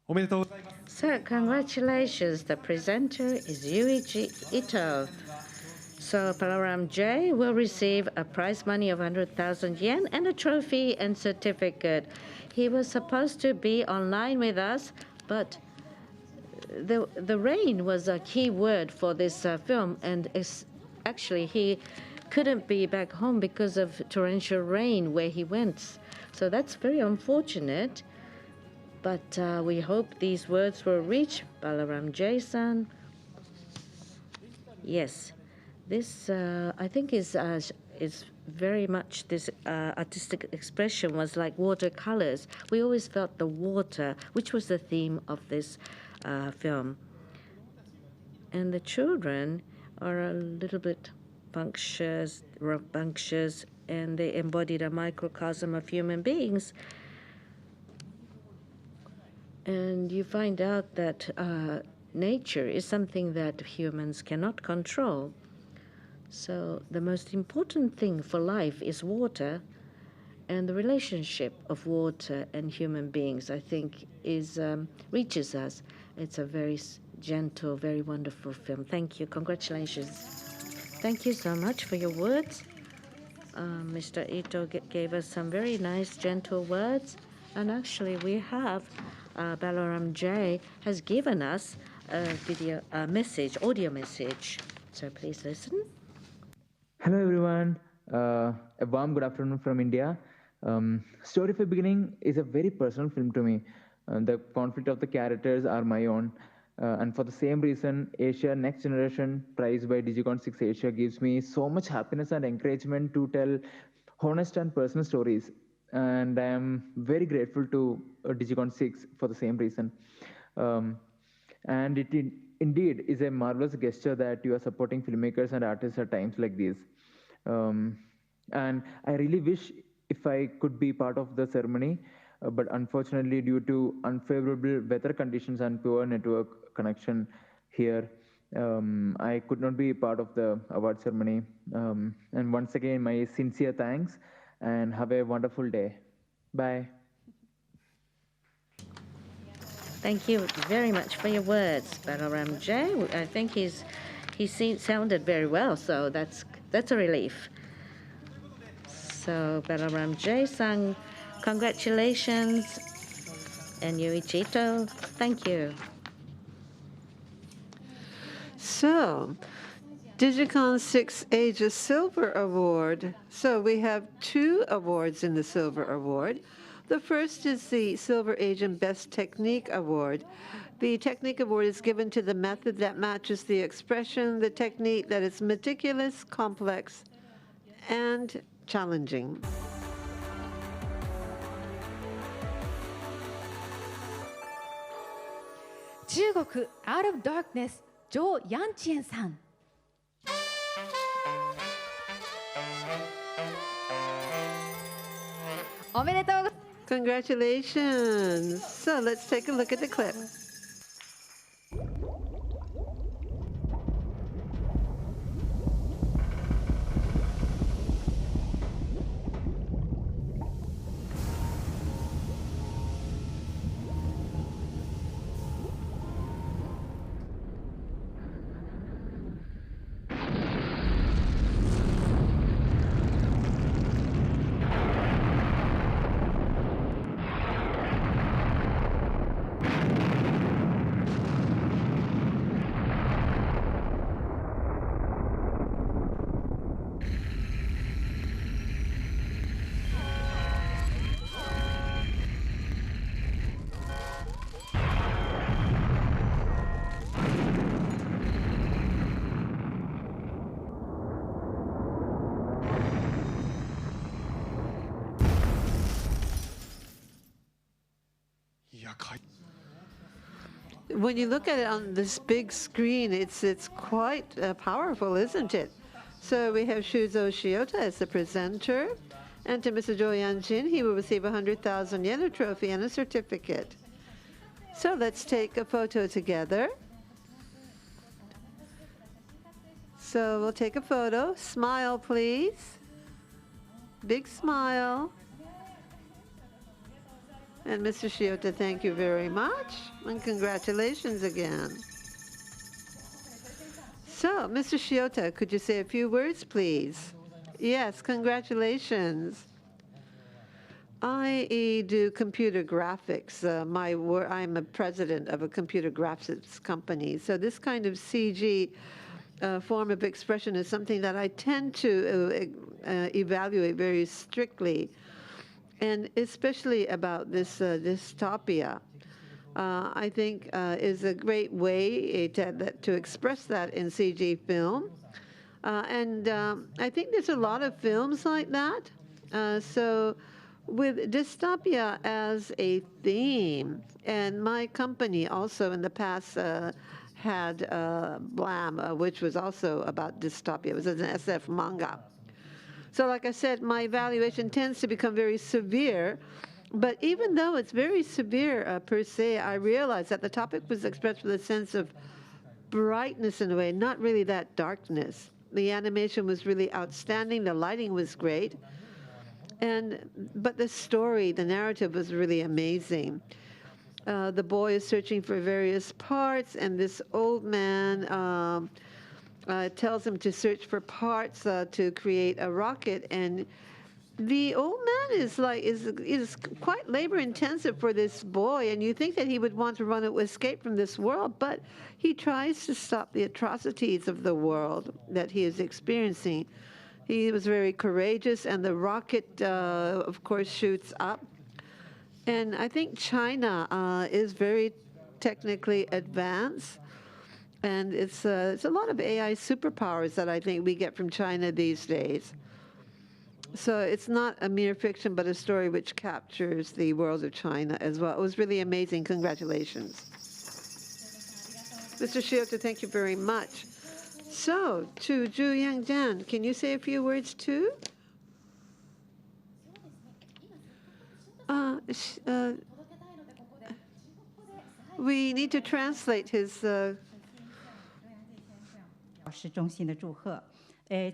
So congratulations, the presenter is Yuichi Ito. So Balaram J will receive a prize money of 100,000 yen and a trophy and certificate. He was supposed to be online with us, but the rain was a key word for this film, and actually he couldn't be back home because of torrential rain where he went. So that's very unfortunate. But we hope these words will reach Balaram J-san. Yes, this I think is very much this artistic expression was like watercolors. We always felt the water, which was the theme of this film. And the children are a little bit rambunctious, and they embodied a microcosm of human beings. And you find out that nature is something that humans cannot control. So the most important thing for life is water, and the relationship of water and human beings, I think, reaches us. It's a very gentle, very wonderful film. Thank you. Congratulations. Thank you so much for your words. Mr. Ito gave us some very nice, gentle words. And actually, we have Balaram J has given us a audio message. So please listen. Hello everyone, a warm good afternoon from India. Story for Beginning is a very personal film to me. The conflict of the characters are my own. And for the same reason, Asia Next Generation prize by Digicon6 Asia gives me so much happiness and encouragement to tell honest and personal stories. And I am very grateful to Digicon6 for the same reason. And it indeed is a marvelous gesture that you are supporting filmmakers and artists at times like these. And I really wish if I could be part of the ceremony, but unfortunately due to unfavorable weather conditions and poor network connection here, I could not be part of the award ceremony. And once again, my sincere thanks and have a wonderful day. Bye. Thank you very much for your words, Balaram J. I think he sounded very well, so that's a relief. So Balaram J-san, congratulations, and Yuichi Ito, thank you. So, Digicon6 Asia Silver Award. So we have 2 awards in the Silver Award. The first is the Silver Asian Best Technique Award. The Technique Award is given to the method that matches the expression, the technique that is meticulous, complex, and challenging. China, Out of Darkness, Jo Yanchien-san. Congratulations. So let's take a look at the clip. When you look at it on this big screen, it's quite powerful, isn't it? So we have Shuzo Shiota as the presenter, and to Mr. Jo Yanjin, he will receive 100,000 yen, a trophy, and a certificate. So let's take a photo together. So we'll take a photo. Smile, please. Big smile. And Mr. Shiota, thank you very much, and congratulations again. So, Mr. Shiota, could you say a few words, please? Yes, congratulations. I do computer graphics. I'm a president of a computer graphics company. So this kind of CG form of expression is something that I tend to evaluate very strictly, and especially about this dystopia. I think is a great way to express that in CG film. And I think there's a lot of films like that. So with dystopia as a theme, and my company also in the past had Blam, which was also about dystopia. It was an SF manga. So like I said, my evaluation tends to become very severe. But even though it's very severe per se, I realized that the topic was expressed with a sense of brightness in a way, not really that darkness. The animation was really outstanding. The lighting was great. But the story, the narrative was really amazing. The boy is searching for various parts, and this old man tells him to search for parts to create a rocket. And the old man is quite labor intensive for this boy, and you think that he would want to escape from this world, but he tries to stop the atrocities of the world that he is experiencing. He was very courageous, and the rocket, of course, shoots up. And I think China is very technically advanced, and it's a lot of AI superpowers that I think we get from China these days. So it's not a mere fiction, but a story which captures the world of China as well. It was really amazing. Congratulations. Mr. Shiota, thank you very much. So, to Zhu Yangjian, can you say a few words too? We need to translate his.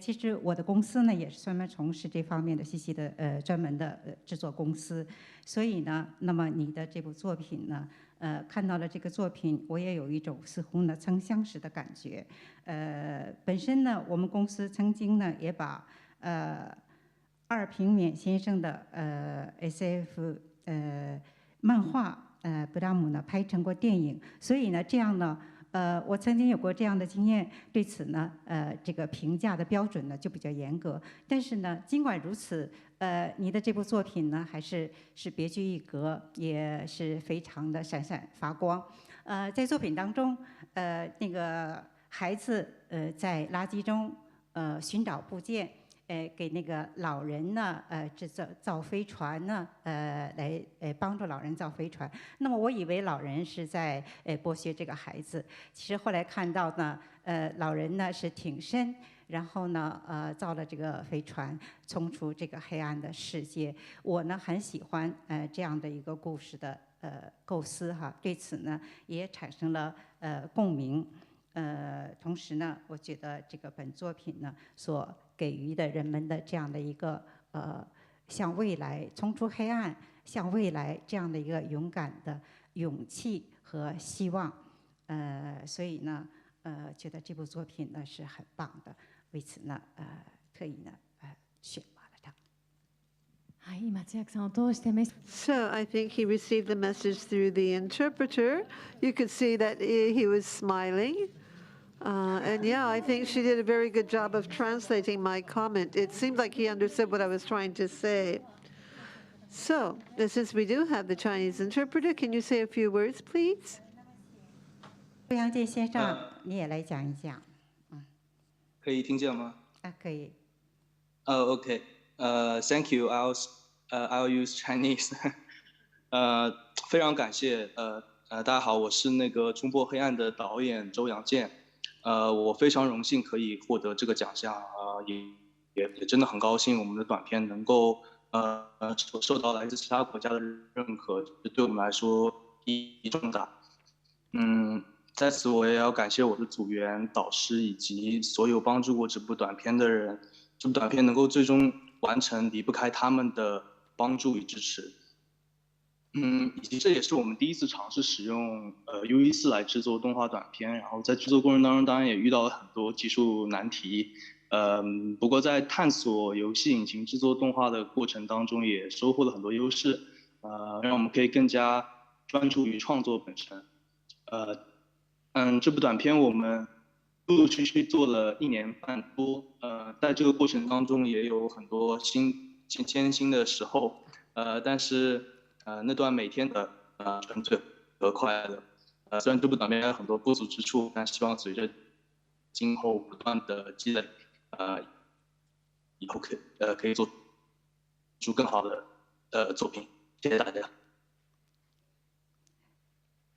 其实我的公司呢也是专门从事这方面的信息的专门的制作公司，所以呢，那么你的这部作品呢，看到了这个作品，我也有一种似乎呢曾相识的感觉。本身呢，我们公司曾经呢也把二平免先生的SF 漫画布拉姆呢拍成过电影，所以呢这样呢。我曾经有过这样的经验，对此呢，这个评价的标准呢就比较严格。但是呢，尽管如此，你的这部作品呢还是别具一格，也是非常的闪闪发光。在作品当中，那个孩子在垃圾中寻找部件。给那个老人呢，造飞船呢，来帮助老人造飞船。那么我以为老人是在剥削这个孩子，其实后来看到呢，老人呢是挺身，然后呢，造了这个飞船，冲出这个黑暗的世界。我呢很喜欢这样的一个故事的构思哈，对此呢也产生了共鸣。同时呢，我觉得这个本作品呢所给予的人们的这样的一个向未来冲出黑暗、向未来这样的一个勇敢的勇气和希望，所以呢，觉得这部作品呢是很棒的，为此呢，特意呢选拔了它。So I think he received the message through the interpreter. You could see that he was smiling. And yeah, I think she did a very good job of translating my comment. It seemed like he understood what I was trying to say. So, since we do have the Chinese interpreter, can you say a few words, please? 欧阳健先生，你也来讲一讲。可以听见吗？可以。Okay. Thank you. I'll use Chinese. 非常感谢。大家好，我是那个《冲破黑暗》的导演周阳健。我非常荣幸可以获得这个奖项，也真的很高兴，我们的短片能够受到来自其他国家的认可，对我们来说意义重大。在此我也要感谢我的组员、导师以及所有帮助过这部短片的人。这部短片能够最终完成，离不开他们的帮助与支持。以及这也是我们第一次尝试使用UE4来制作动画短片，然后在制作过程当中，当然也遇到了很多技术难题。不过在探索游戏引擎制作动画的过程当中，也收获了很多优势，让我们可以更加专注于创作本身。这部短片我们陆陆续续做了1年半多，在这个过程当中也有很多艰辛的时候，但是那段每天的纯粹和快乐，虽然这部短片有很多不足之处，但希望随着今后不断的积累，以后可以做出更好的作品。谢谢大家。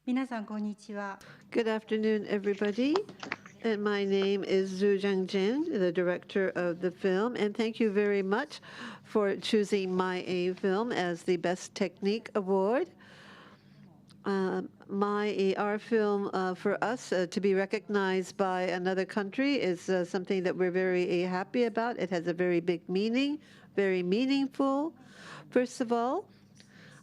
皆さんこんにちは。Good afternoon, everybody. And my name is Zhu Zhangjin, the director of the film. And thank you very much for choosing my film as the Best Technique Award. Our film, for us to be recognized by another country is something that we're very happy about. It has a very big meaning, very meaningful. First of all,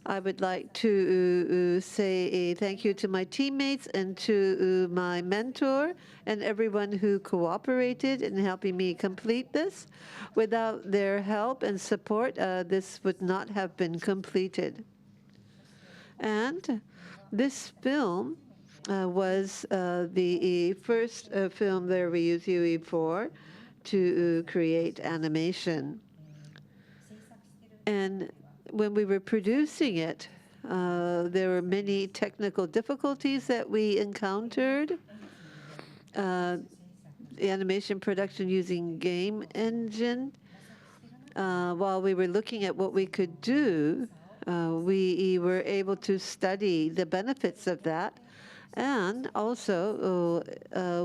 I would like to say thank you to my teammates and to my mentor and everyone who cooperated in helping me complete this. Without their help and support, this would not have been completed. And this film was the first film that we used UE4 to create animation. And when we were producing it, there were many technical difficulties that we encountered. The animation production using game engine. While we were looking at what we could do, we were able to study the benefits of that. And also,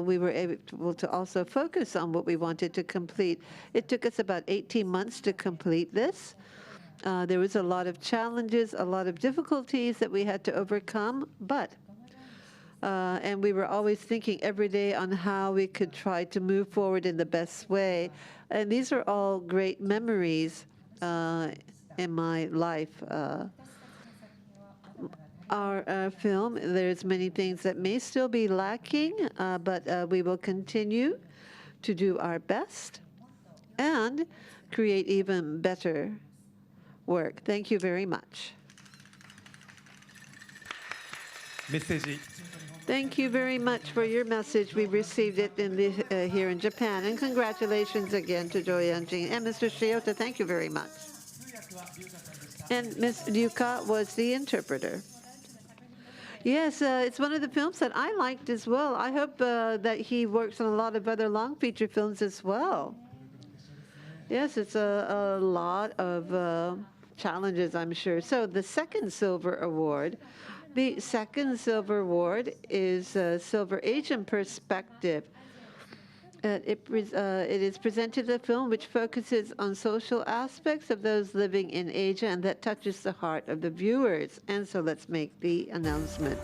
we were able to also focus on what we wanted to complete. It took us about 18 months to complete this. There was a lot of challenges, a lot of difficulties that we had to overcome, and we were always thinking every day on how we could try to move forward in the best way. And these are all great memories in my life. Our film, there's many things that may still be lacking, but we will continue to do our best and create even better work. Thank you very much. Thank you very much for your message. We received it here in Japan. And congratulations again to Jo Yeon-jin and Mr. Shiota. Thank you very much. And Ms. Ryuka was the interpreter. Yes, it's one of the films that I liked as well. I hope that he works on a lot of other long feature films as well. Yes, it's a lot of challenges, I'm sure. So the second Silver Award, the second Silver Award is Silver Asian Perspective. It is presented a film which focuses on social aspects of those living in Asia and that touches the heart of the viewers. And so let's make the announcement.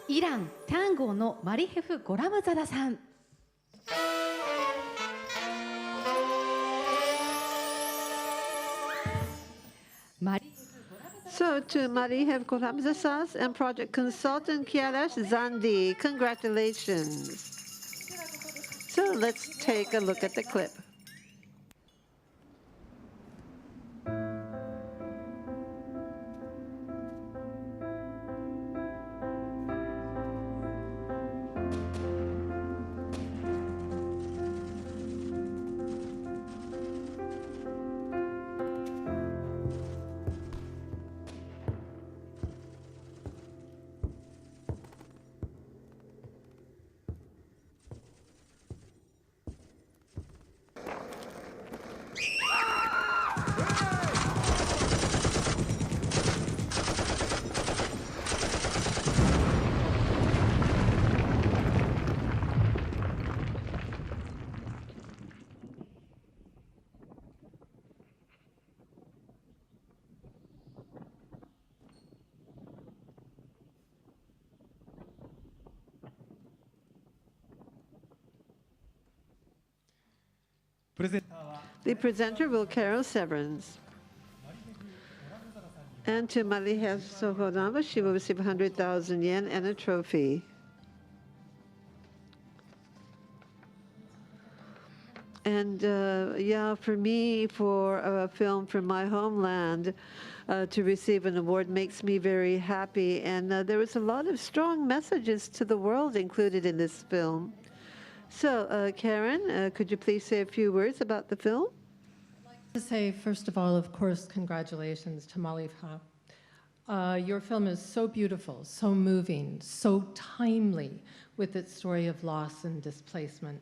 Iran, Tango no Marihef Goramzada-san. So to Marihef Goramzada and project consultant Kiarash Zandi, congratulations. So let's take a look at the clip. The presenter will Carol Severns. And to Maliha Sohodama, she will receive 100,000 yen and a trophy. And yeah, for me, for a film from my homeland, to receive an award makes me very happy. And there was a lot of strong messages to the world included in this film. So, Karen, could you please say a few words about the film? To say, first of all, of course, congratulations to Maliha. Your film is so beautiful, so moving, so timely with its story of loss and displacement.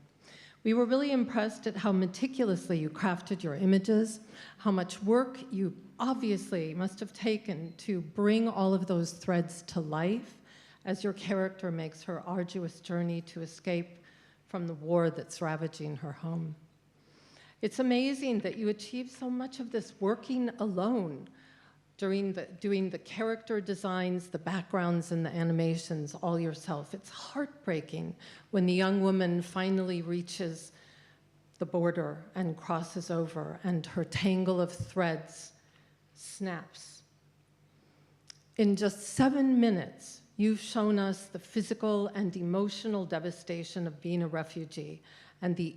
We were really impressed at how meticulously you crafted your images, how much work you obviously must have taken to bring all of those threads to life as your character makes her arduous journey to escape from the war that's ravaging her home. It's amazing that you achieved so much of this working alone, doing the character designs, the backgrounds, and the animations all yourself. It's heartbreaking when the young woman finally reaches the border and crosses over and her tangle of threads snaps. In just 7 minutes, you've shown us the physical and emotional devastation of being a refugee and the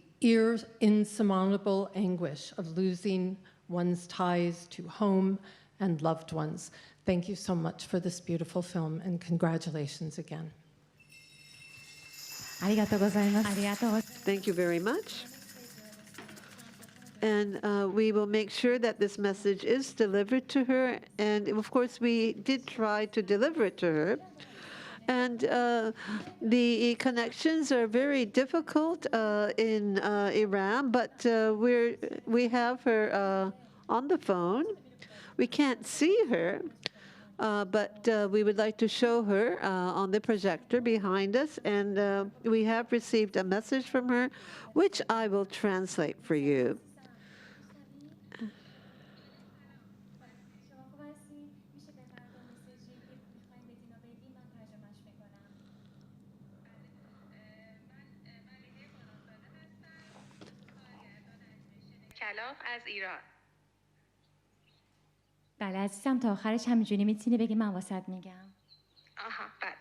insurmountable anguish of losing one's ties to home and loved ones. Thank you so much for this beautiful film, and congratulations again. Thank you very much. And we will make sure that this message is delivered to her. And of course, we did try to deliver it to her. And the connections are very difficult in Iran, but we have her on the phone. We can't see her, but we would like to show her on the projector behind us. And we have received a message from her, which I will translate for you. از ایران. بله عزیزم تا آخرش همینجوری میتونی بگی من واسط میگم. آها بله.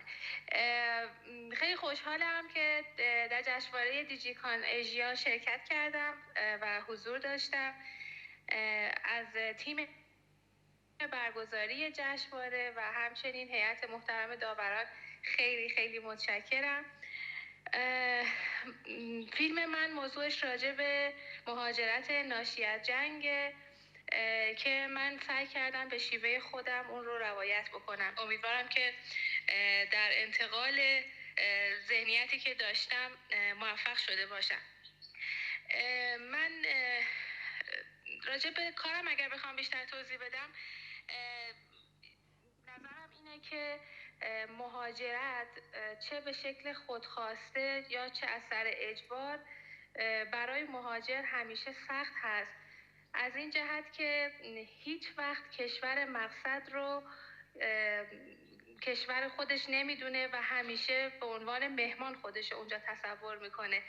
خیلی خوشحالم که در جشنواره دیجیکان ایژیا شرکت کردم و حضور داشتم. از تیم برگزاری جشنواره و همچنین هیئت محترم داوران خیلی خیلی متشکرم. فیلم من موضوعش راجع به مهاجرت ناشی از جنگه که من سعی کردم به شیوه خودم اون رو روایت بکنم. امیدوارم که در انتقال ذهنیتی که داشتم موفق شده باشم. من راجع به کارم اگر بخوام بیشتر توضیح بدم، نظرم اینه که مهاجرت چه به شکل خودخواسته یا چه از سر اجبار برای مهاجر همیشه سخت هست، از این جهت که هیچ وقت کشور مقصد رو کشور خودش نمیدونه و همیشه به عنوان مهمان خودش اونجا تصور میکنه.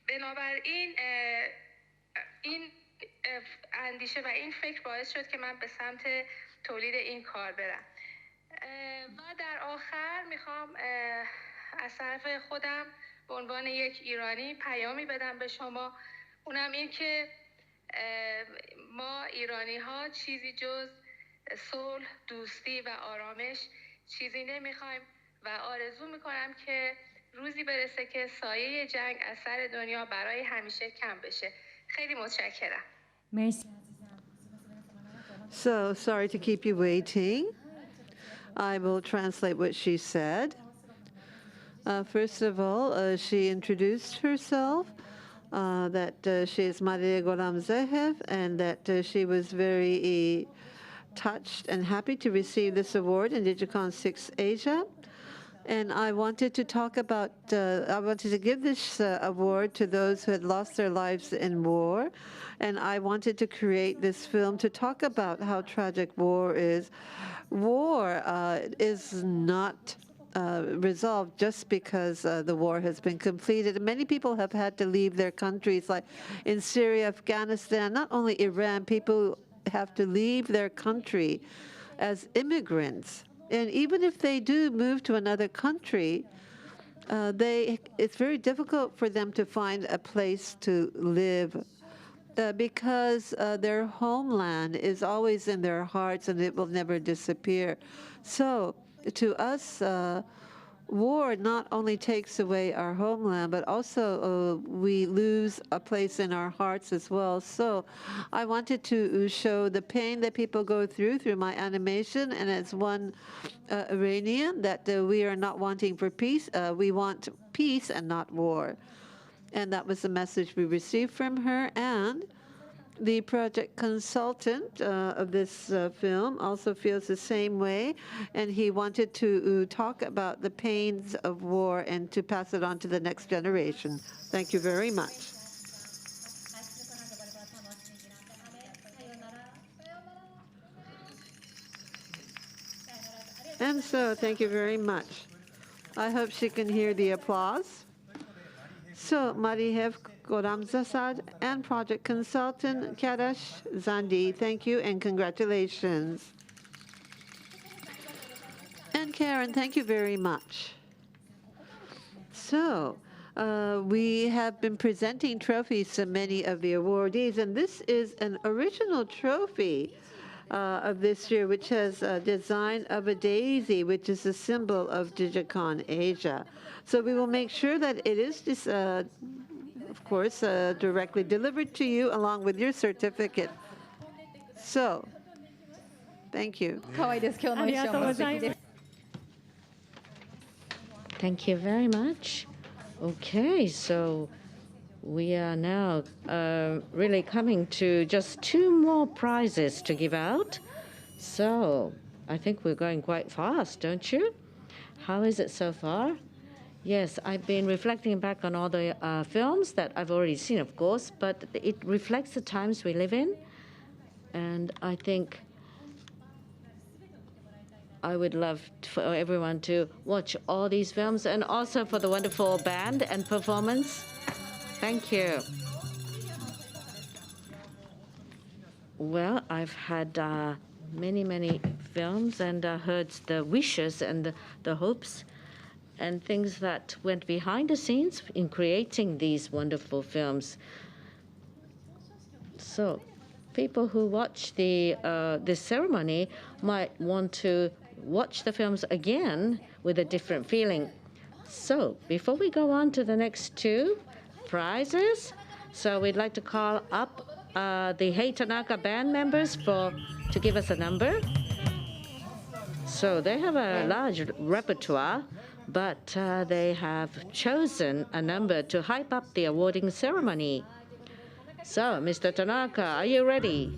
بنابراین این اندیشه و این فکر باعث شد که من به سمت تولید این کار برم. و در آخر میخوام از طرف خودم به عنوان یک ایرانی پیامی بدم به شما، اونم این که ما ایرانی ها چیزی جز صلح، دوستی و آرامش چیزی نمیخوایم و آرزو میکنم که روزی برسه که سایه جنگ از سر دنیا برای همیشه کم بشه. خیلی متشکرم. مرسی. So sorry to keep you waiting. I will translate what she said. First of all, she introduced herself, that she is Maria Golam Zehev, and that she was very touched and happy to receive this award in DigiCon6 Asia. And I wanted to talk about, I wanted to give this award to those who had lost their lives in war. And I wanted to create this film to talk about how tragic war is. War is not resolved just because the war has been completed. Many people have had to leave their countries, like in Syria, Afghanistan, not only Iran, people have to leave their country as immigrants. And even if they do move to another country, it's very difficult for them to find a place to live because their homeland is always in their hearts and it will never disappear. So to us, war not only takes away our homeland, but also we lose a place in our hearts as well. So I wanted to show the pain that people go through my animation, and as one Iranian, that we are not wanting for peace. We want peace and not war. And that was the message we received from her. And the project consultant of this film also feels the same way, and he wanted to talk about the pains of war and to pass it on to the next generation. Thank you very much. And so, thank you very much. I hope she can hear the applause. So, Marihev Goramzasad and project consultant Karash Zandi, thank you and congratulations. And Karen, thank you very much. So, we have been presenting trophies to many of the awardees, and this is an original trophy of this year, which has a design of a daisy, which is a symbol of Digicon Asia. So we will make sure that it is of course, directly delivered to you along with your certificate. So, thank you. Thank you very much. Okay, so we are now really coming to just 2 more prizes to give out. So I think we're going quite fast, don't you? How is it so far? Yes, I've been reflecting back on all the films that I've already seen, of course, but it reflects the times we live in. And I think I would love for everyone to watch all these films, and also for the wonderful band and performance. Thank you. Well, I've had many films and heard the wishes and the hopes and things that went behind the scenes in creating these wonderful films. So people who watch this ceremony might want to watch the films again with a different feeling. So before we go on to the next 2 prizes, so we'd like to call up the Hei Tanaka band members to give us a number. So they have a large repertoire, but they have chosen a number to hype up the awarding ceremony. So, Mr. Tanaka, are you ready?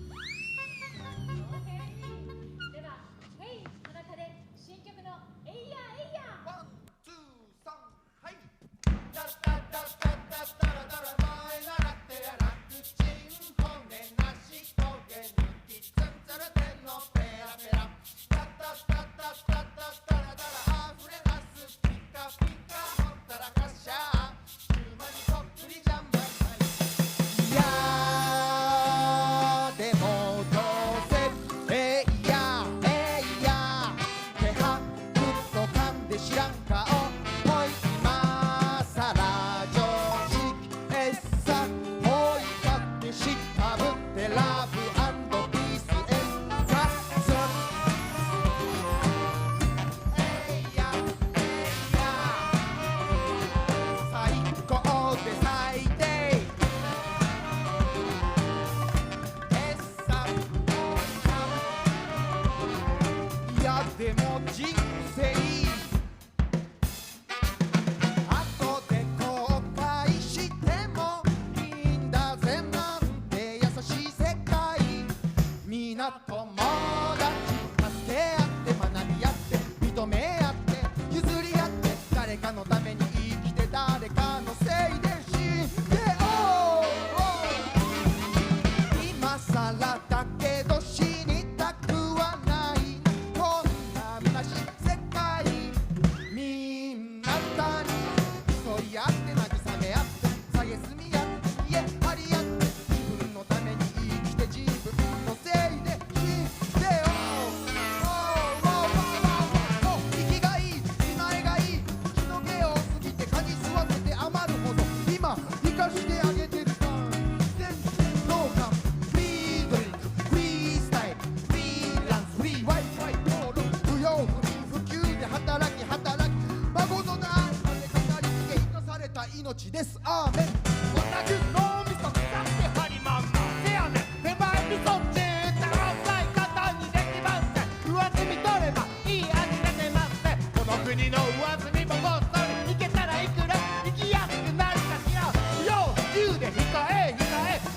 へ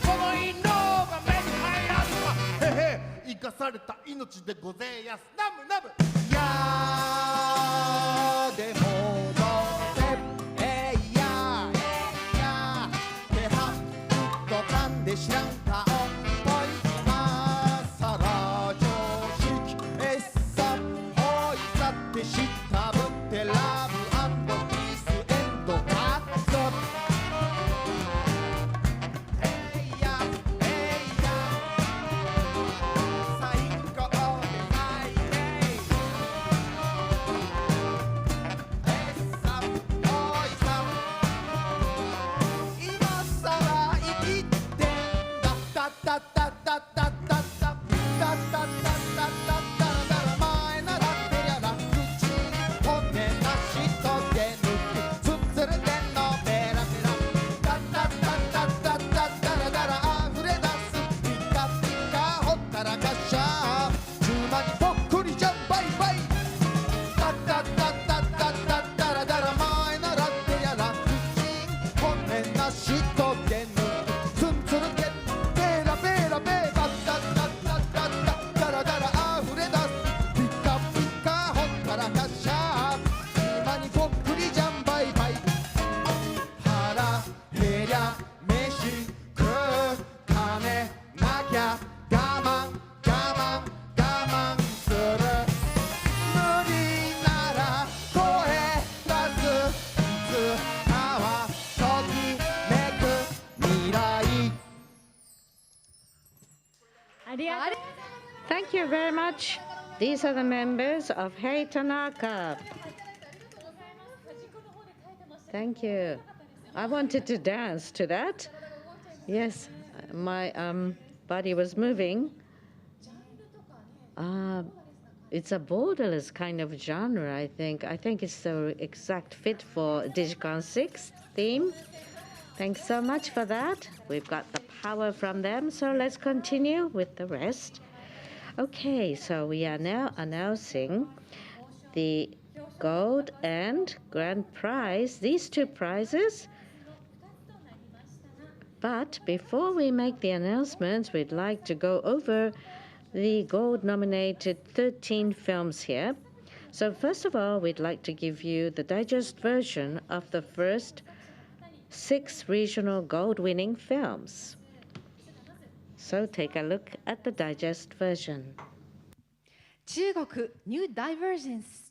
この印籠が目に入らずはへへ生かされた命でごぜやすナムナムやーでもどっていや手はっと噛んで知らん顔ぽいまさら常識えっさおいさって知ったぶってラブピースエンドカットThank you very much. These are the members of Hei Tanaka. Thank you. I wanted to dance to that. Yes, my body was moving. It's a borderless kind of genre, I think. I think it's the exact fit for DigiCon6 theme. Thanks so much for that. We've got the power from them, so let's continue with the rest. Okay, so we are now announcing the gold and grand prize, these two prizes. But before we make the announcements, we'd like to go over the gold-nominated 13 films here. So first of all, we'd like to give you the digest version of the first 6 regional gold-winning films. So take a look at the digest version. 中国 New Divergence.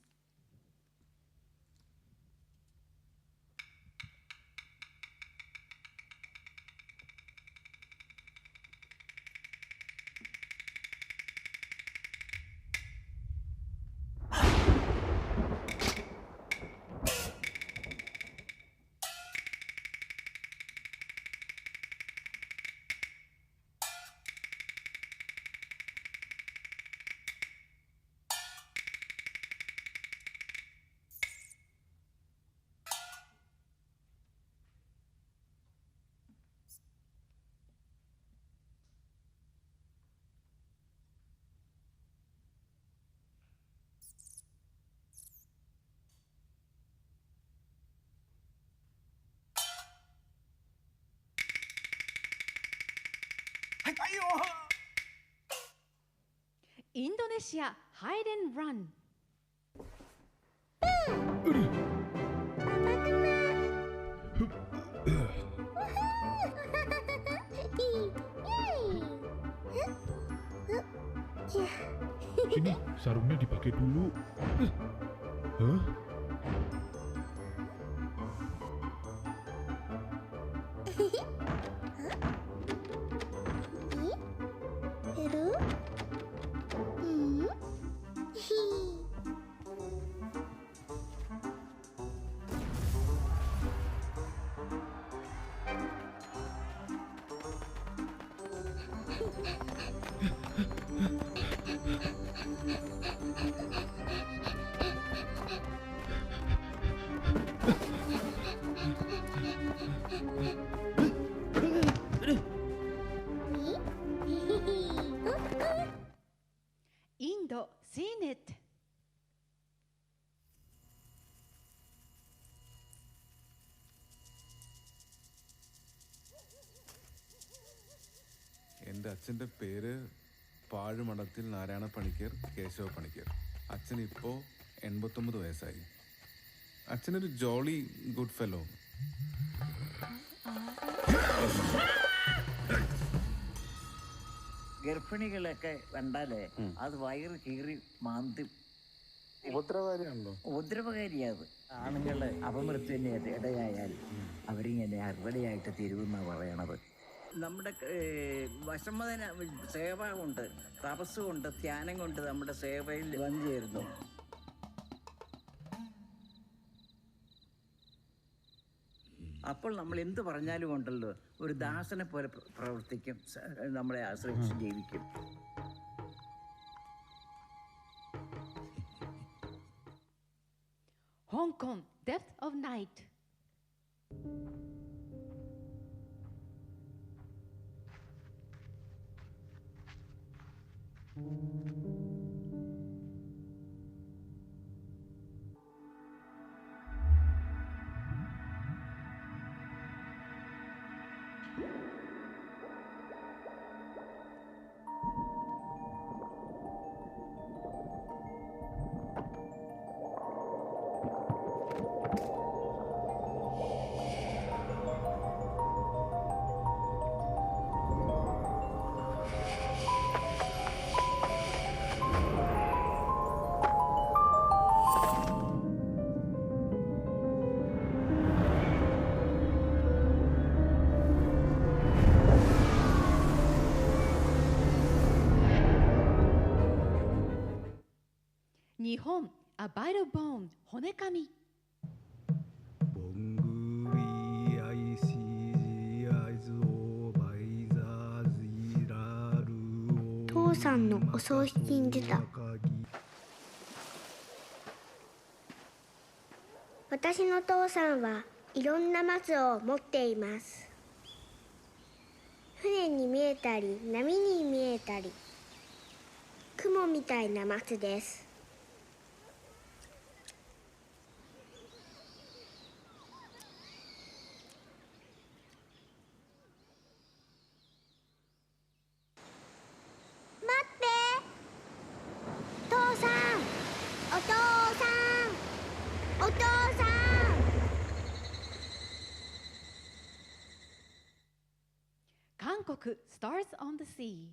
Indonesia Hide and Run. Sini, sarungnya dipakai dulu. Hah? Indo, seen it. എൻ്റെ അച്ഛൻ്റെ പേര് പാഴുമഠത്തിൽ നാരായണ പണിക്കർ കേശവ പണിക്കർ. അച്ഛൻ ഇപ്പോൾ 89 വയസ്സായി. അച്ഛനൊരു Jolly good fellow. ഗർഭിണികളൊക്കെ കണ്ടാലേ അത് വയറ് കീറി മാന്തി ഉപദ്രവകാരിയാണല്ലോ. ഉപദ്രവകാരിയത്. ആണുങ്ങള് അപമൃത്യുവിന് ഇടയായാൽ അവരിങ്ങനെ അർവടിയായിട്ട് തീരുമെന്നാണ് പറയണത്. നമ്മുടെ വശമതന സേവ കൊണ്ട്, തപസ് കൊണ്ട്, ധ്യാനം കൊണ്ട് നമ്മുടെ സേവയിൽ വന്നു ചേരുന്നു. അപ്പോൾ നമ്മൾ എന്ത് പറഞ്ഞാലും ഉണ്ടല്ലോ, ഒരു ദാസനെ പോലെ പ്രവർത്തിക്കും, നമ്മളെ ആശ്രയിച്ച് ജീവിക്കും. Hong Kong, Depth of Night. Nihon, a vital bone, honekami. 父さんのお葬式に出た。私の父さんはいろんな松を持っています。船に見えたり波に見えたり、雲みたいな松です。Hankoku, Stars on the Sea.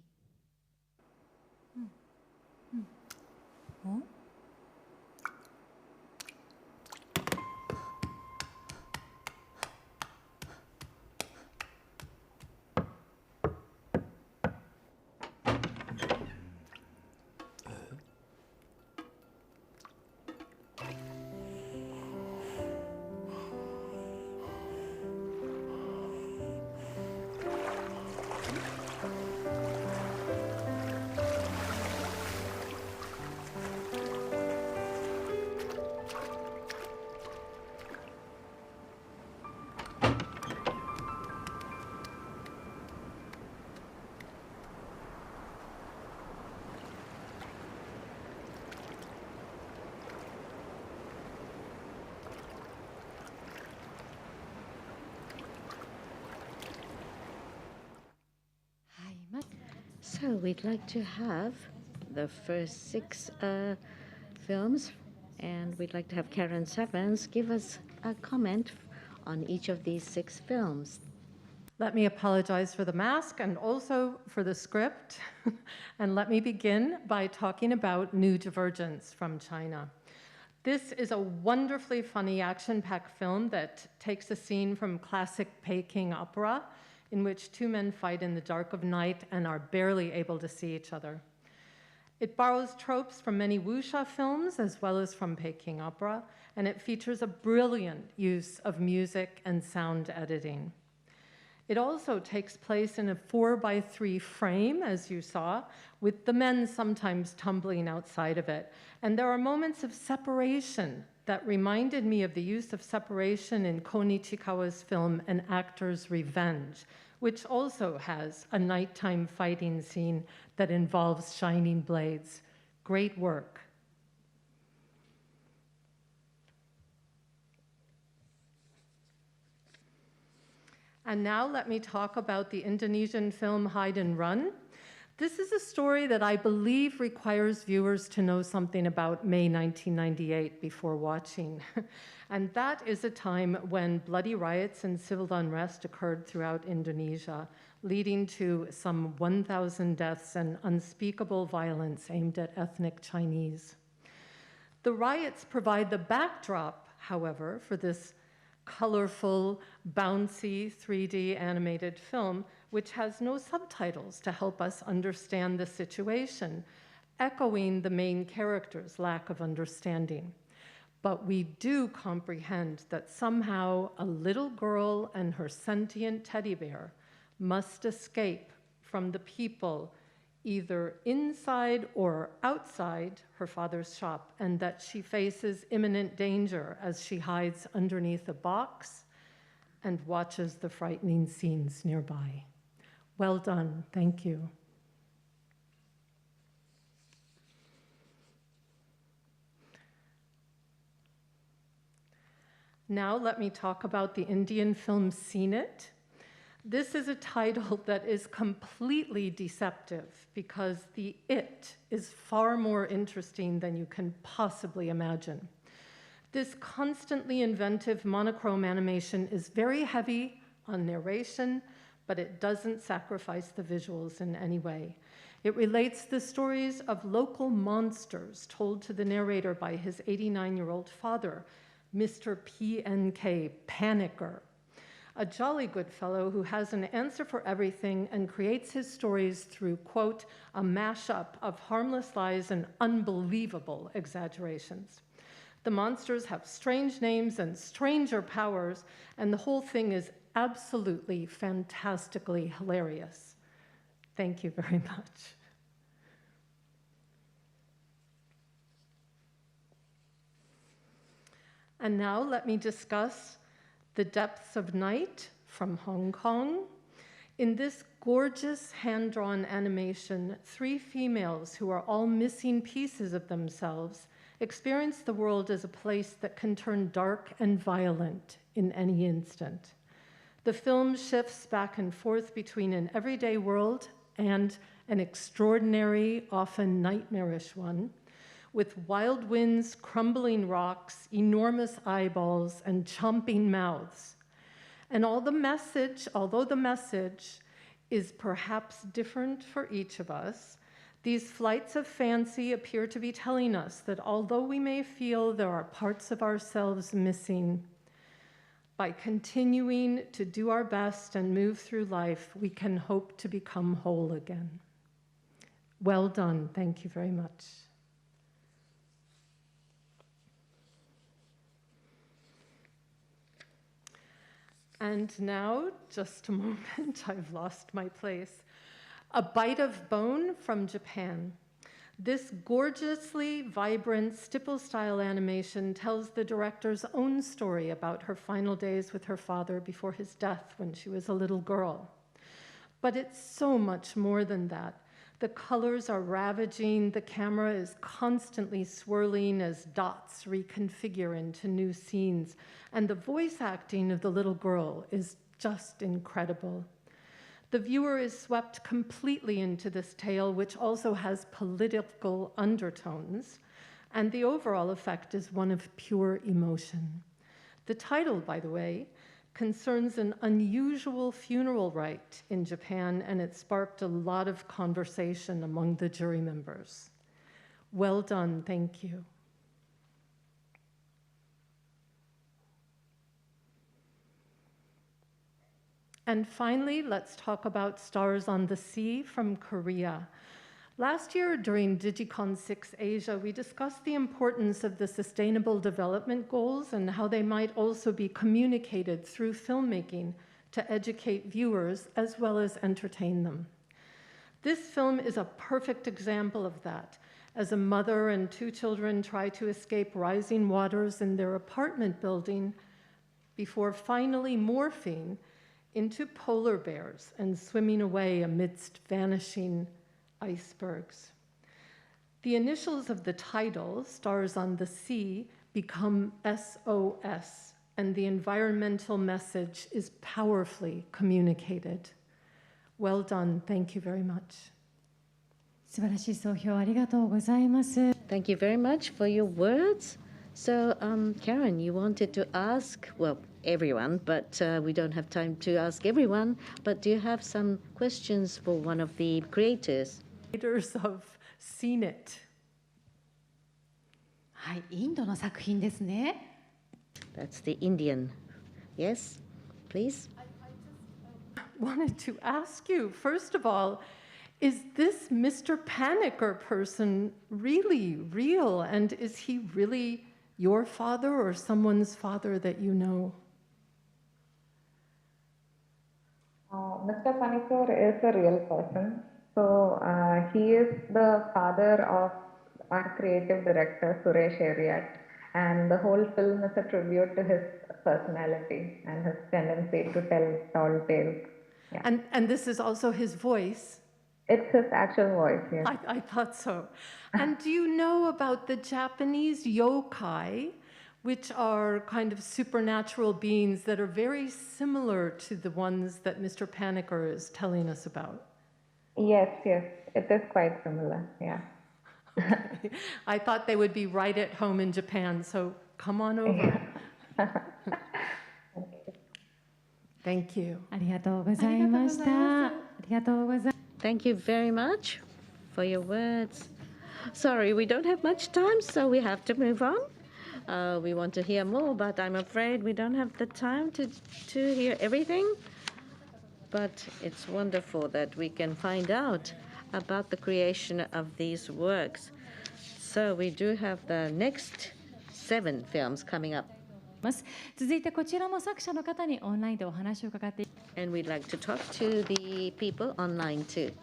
ます。So we'd like to have the first 6 films, and we'd like to have Karen Severns give us a comment on each of these 6 films. Let me apologize for the mask and also for the script. And let me begin by talking about New Divergence from China. This is a wonderfully funny action-packed film that takes a scene from classic Peking opera in which 2 men fight in the dark of night and are barely able to see each other. It borrows tropes from many wuxia films as well as from Peking opera, and it features a brilliant use of music and sound editing. It also takes place in a 4:3 frame, as you saw, with the men sometimes tumbling outside of it. And there are moments of separation that reminded me of the use of separation in Ko Nichikawa's film An Actor's Revenge, which also has a nighttime fighting scene that involves shining blades. Great work. And now let me talk about the Indonesian film Hide and Run. This is a story that I believe requires viewers to know something about May 1998 before watching. And that is a time when bloody riots and civil unrest occurred throughout Indonesia, leading to some 1,000 deaths and unspeakable violence aimed at ethnic Chinese. The riots provide the backdrop, however, for this colorful, bouncy 3D animated film, which has no subtitles to help us understand the situation, echoing the main character's lack of understanding. But we do comprehend that somehow a little girl and her sentient teddy bear must escape from the people either inside or outside her father's shop, and that she faces imminent danger as she hides underneath a box and watches the frightening scenes nearby. Well done, thank you. Now let me talk about the Indian film Seen It. This is a title that is completely deceptive because the it is far more interesting than you can possibly imagine. This constantly inventive monochrome animation is very heavy on narration, but it doesn't sacrifice the visuals in any way. It relates the stories of local monsters told to the narrator by his 89-year-old father, Mr. PNK, Panicker, a jolly good fellow who has an answer for everything and creates his stories through, quote, a mashup of harmless lies and unbelievable exaggerations. The monsters have strange names and stranger powers, and the whole thing is absolutely fantastically hilarious. Thank you very much. And now let me discuss The Depths of Night from Hong Kong. In this gorgeous hand-drawn animation, 3 females who are all missing pieces of themselves experience the world as a place that can turn dark and violent in any instant. The film shifts back and forth between an everyday world and an extraordinary, often nightmarish one, with wild winds, crumbling rocks, enormous eyeballs, and chomping mouths. And although the message is perhaps different for each of us, these flights of fancy appear to be telling us that although we may feel there are parts of ourselves missing, by continuing to do our best and move through life, we can hope to become whole again. Well done, thank you very much. And now, just a moment, I've lost my place. A Bite of Bone from Japan. This gorgeously vibrant stipple-style animation tells the director's own story about her final days with her father before his death when she was a little girl. But it's so much more than that. The colors are ravaging, the camera is constantly swirling as dots reconfigure into new scenes, and the voice acting of the little girl is just incredible. The viewer is swept completely into this tale, which also has political undertones, and the overall effect is one of pure emotion. The title, by the way, concerns an unusual funeral rite in Japan, and it sparked a lot of conversation among the jury members. Well done, thank you. And finally, let's talk about Stars on the Sea from Korea. Last year during DigiCon6 Asia, we discussed the importance of the Sustainable Development Goals and how they might also be communicated through filmmaking to educate viewers as well as entertain them. This film is a perfect example of that, as a mother and 2 children try to escape rising waters in their apartment building before finally morphing into polar bears and swimming away amidst vanishing icebergs. The initials of the title, Stars on the Sea, become SOS and the environmental message is powerfully communicated. Well done. Thank you very much. 素晴らしい総評ありがとうございます。Thank you very much for your words. So, Karen, you wanted to ask, well, everyone, but we don't have time to ask everyone, but do you have some questions for one of the creators? Creators of Seen It. はい、インドの作品ですね。That's the Indian. Yes, please. I wanted to ask you, first of all, is this Mr. Panicker person really real? And is he really your father or someone's father that you know? Mr. Panicker is a real person. So he is the father of our creative director, Suresh Ariat. And the whole film is a tribute to his personality and his tendency to tell tall tales. Yeah. And this is also his voice? It's his actual voice, yes. I thought so. And do you know about the Japanese yokai, which are kind of supernatural beings that are very similar to the ones that Mr. Panicker is telling us about? Yes, yes. It is quite similar, yeah. Okay. I thought they would be right at home in Japan, so come on over. Thank you. ありがとうございました。ありがとうございます。Thank you very much for your words. Sorry, we don't have much time, so we have to move on. We want to hear more, but I'm afraid we don't have the time to hear everything. But it's wonderful that we can find out about the creation of these works. So we do have the next 7 films coming up. 続いてこちらも作者の方にオンラインでお話を伺って And we'd like to talk to the people online too.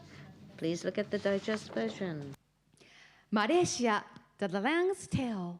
Please look at the digest version. マレーシア The Lang's Tale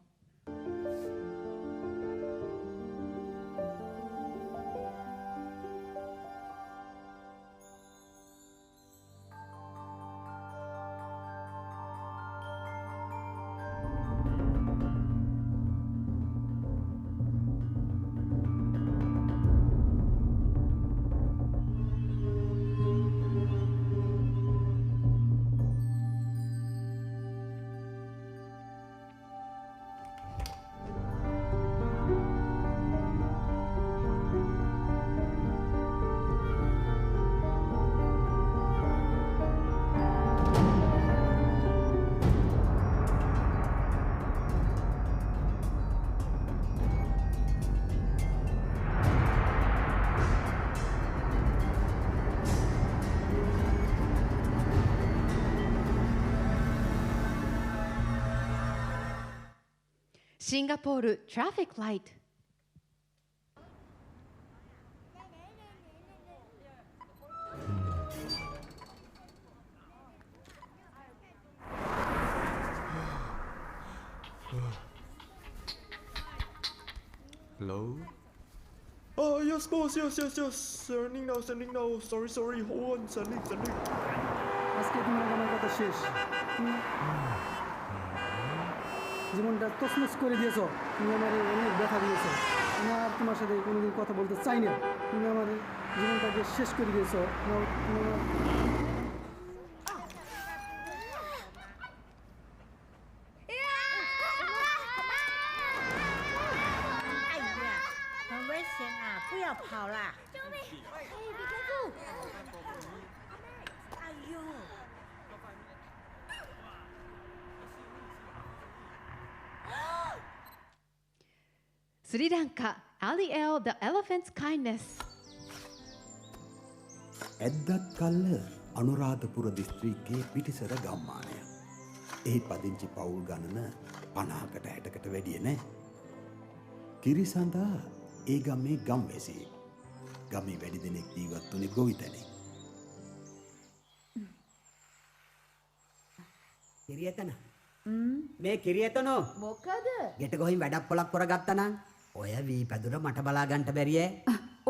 Singapore Traffic Light Hello? Oh, yes, boss, yes. Sending now. Sorry, hold on, sending. আজকে তোমার আমার কথা শেষ জীবনটা তছনছ করে দিয়েছো তুমি আমার অনেক ব্যথা দিয়েছো আমি আর তোমার সাথে কোনোদিন কথা বলতে চাই না তুমি আমার জীবনটাকে শেষ করে দিয়েছো Sri Lanka Aliel The Elephant's Kindness එද්දත් කල්ල අනුරාධපුර දිස්ත්‍රික්කයේ පිටිසර ගම්මානය. එහි පදිංචි පවුල් ගණන 50කට 60කට වැඩිය නෑ. කිරිසඳා ඒ ගමේ ගම්වැසියෙක්. ගමේ වැඩි දෙනෙක් ජීවත් වුණේ ගොවිතැනින්. කිරියතන මේ කිරියතනෝ මොකද? ගෙට ගොහින් වැඩක් පොලක් කරගත්තා නම් ඔය වී පැදුර මට බලා ගන්නට බැරියේ.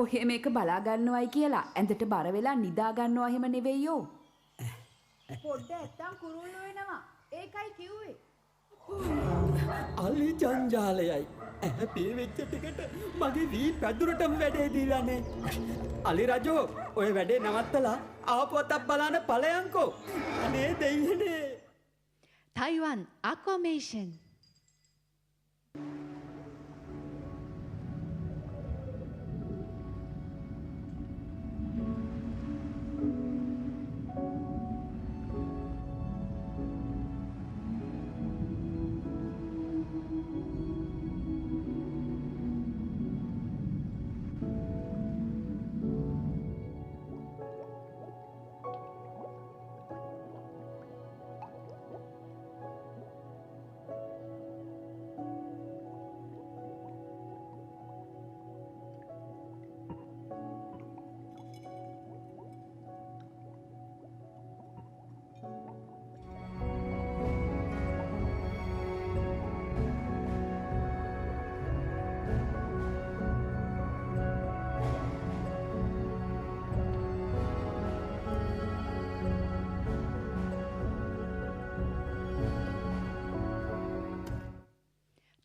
ඔහෙ මේක බලා ගන්නවයි කියලා ඇඳට බර වෙලා නිදා ගන්නවා එහෙම නෙවෙයියෝ. පොඩ්ඩ ඇත්තම් කුරුල්ල වෙනවා. ඒකයි කිව්වේ. අලි ජංජාලයයි ඇපී වෙච්ච ටිකට මගේ වී පැදුරටම වැඩේ දීලානේ. අලි රජෝ ඔය වැඩේ නවත්තලා ආපුවතක් බලන්න ඵලයන්කෝ. අනේ දෙයියනේ. Taiwan acclamation.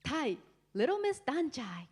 Thai, Little Miss Danjai.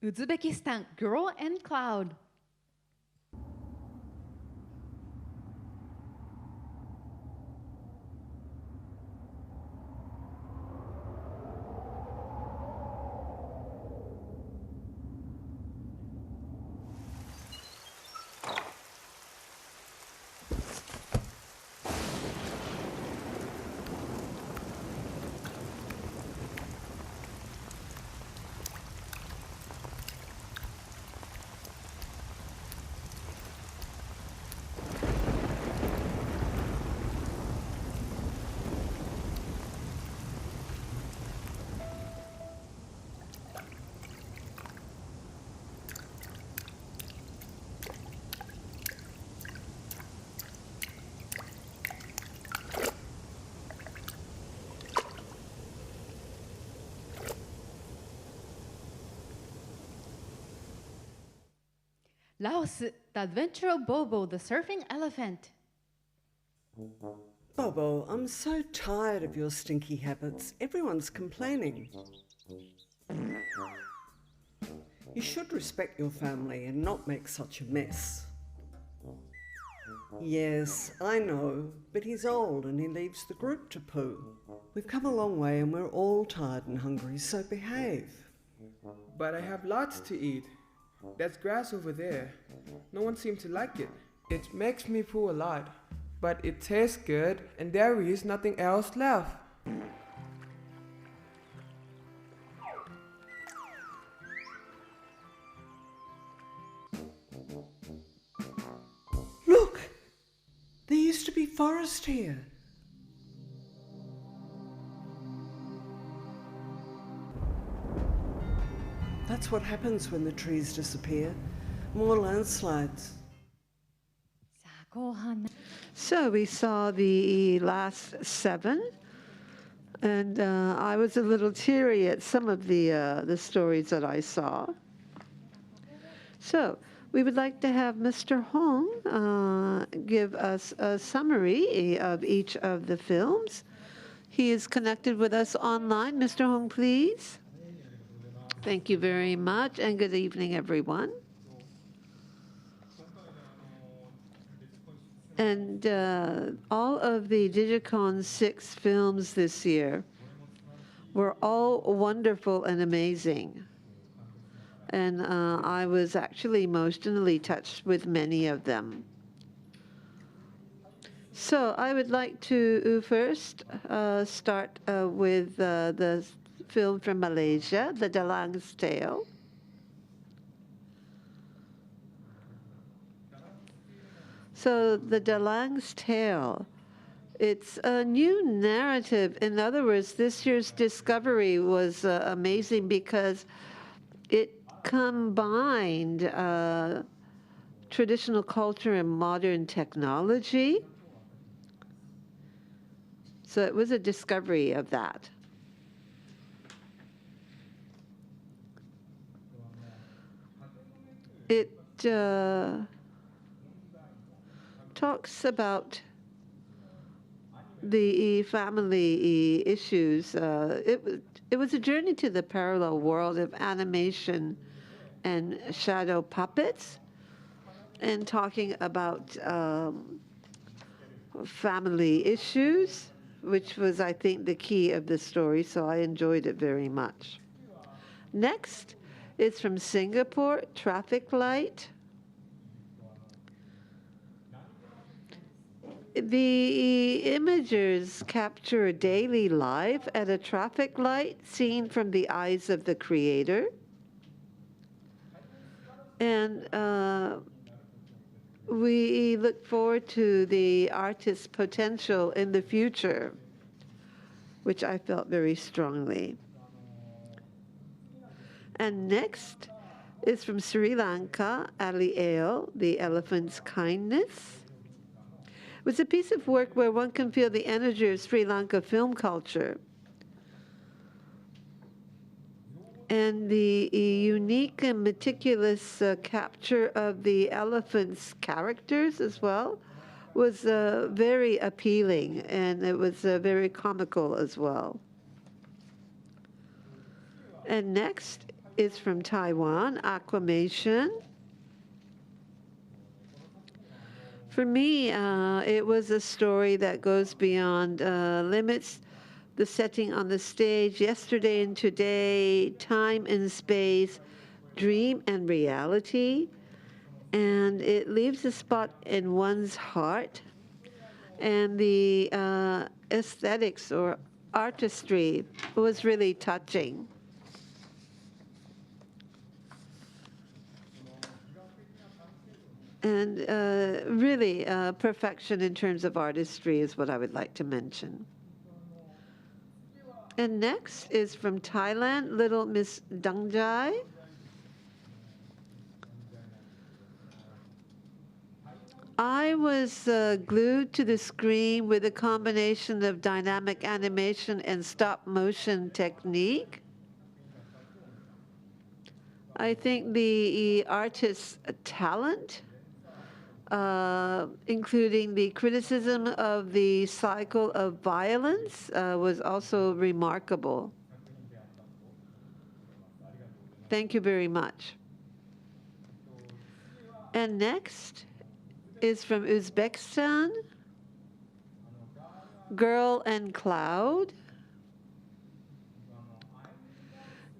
Uzbekistan, Girl and Cloud. Laos, The Adventure of Bobo, the Surfing Elephant. Bobo, I'm so tired of your stinky habits. Everyone's complaining. You should respect your family and not make such a mess. Yes, I know, but he's old and he leaves the group to poo. We've come a long way and we're all tired and hungry, so behave. But I have lots to eat. There's grass over there. No one seems to like it. It makes me poo a lot, but it tastes good and there is nothing else left. Look! There used to be forest here. That's what happens when the trees disappear. More landslides. So we saw the last 7, and I was a little teary at some of the stories that I saw. So we would like to have Mr. Hong give us a summary of each of the films. He is connected with us online. Mr. Hong, please. Thank you very much, and good evening, everyone. And all of the DigiCon6 films this year were all wonderful and amazing. And I was actually emotionally touched with many of them. So I would like to first start with the film from Malaysia, The Dalang's Tale. So The Dalang's Tale, it's a new narrative. In other words, this year's discovery was amazing because it combined traditional culture and modern technology. So it was a discovery of that. It talks about the family issues. It was a journey to the parallel world of animation and shadow puppets, and talking about family issues, which was, I think, the key of the story, so I enjoyed it very much. Next is from Singapore, Traffic Light. The images capture daily life at a traffic light seen from the eyes of the creator. And we look forward to the artist's potential in the future, which I felt very strongly. And next is from Sri Lanka, Ali Ale, The Elephant's Kindness. It was a piece of work where one can feel the energy of Sri Lanka film culture. And the unique and meticulous capture of the elephant's characters as well was very appealing, and it was very comical as well. And next is from Taiwan, Aquamation. For me, it was a story that goes beyond limits. The setting on the stage, yesterday and today, time and space, dream and reality. And it leaves a spot in one's heart. And the aesthetics or artistry was really touching. And really, perfection in terms of artistry is what I would like to mention. And next is from Thailand, Little Miss Dangjai. I was glued to the screen with a combination of dynamic animation and stop motion technique. I think the artist's talent, including the criticism of the cycle of violence, was also remarkable. Thank you very much. And next is from Uzbekistan, Girl and Cloud.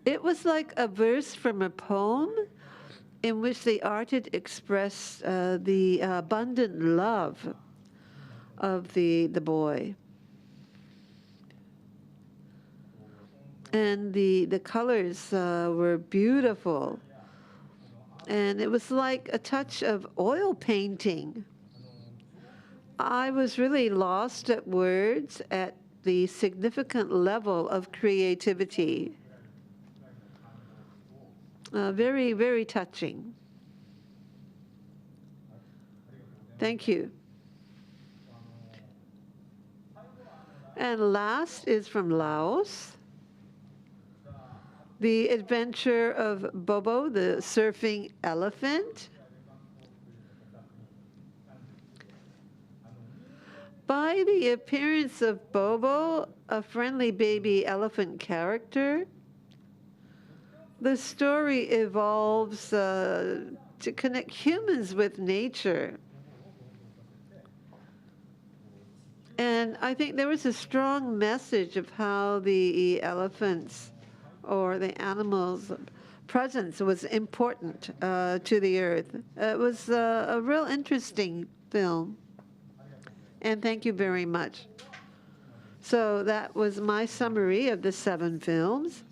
It was like a verse from a poem in which the artist expressed the abundant love of the boy. And the colors were beautiful. And it was like a touch of oil painting. I was really lost at words at the significant level of creativity. Very, very touching. Thank you. And last is from Laos. The Adventure of Bobo, the Surfing Elephant. By the appearance of Bobo, a friendly baby elephant character, the story evolves to connect humans with nature. And I think there was a strong message of how the elephants or the animals' presence was important to the earth. It was a real interesting film. And thank you very much. So that was my summary of the 7 films.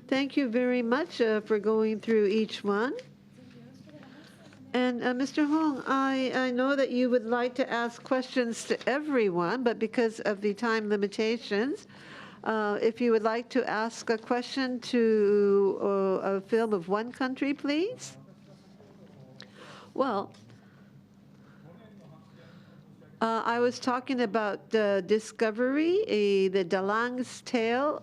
Thank you very much for going through each one. And Mr. Hong, I know that you would like to ask questions to everyone, but because of the time limitations, if you would like to ask a question to a film of one country, please. Well, I was talking about Discovery, the Dalang's Tale.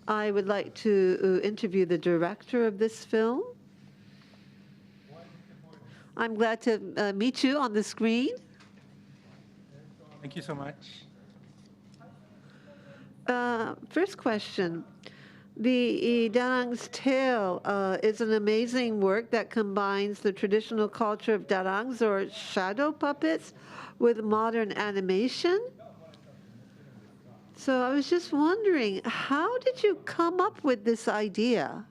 I would like to interview the director of this film. I'm glad to meet you on the screen. Thank you so much. First question. The Dalang's Tale is an amazing work that combines the traditional culture of Darangs, or shadow puppets, with modern animation. So I was just wondering, how did you come up with this idea?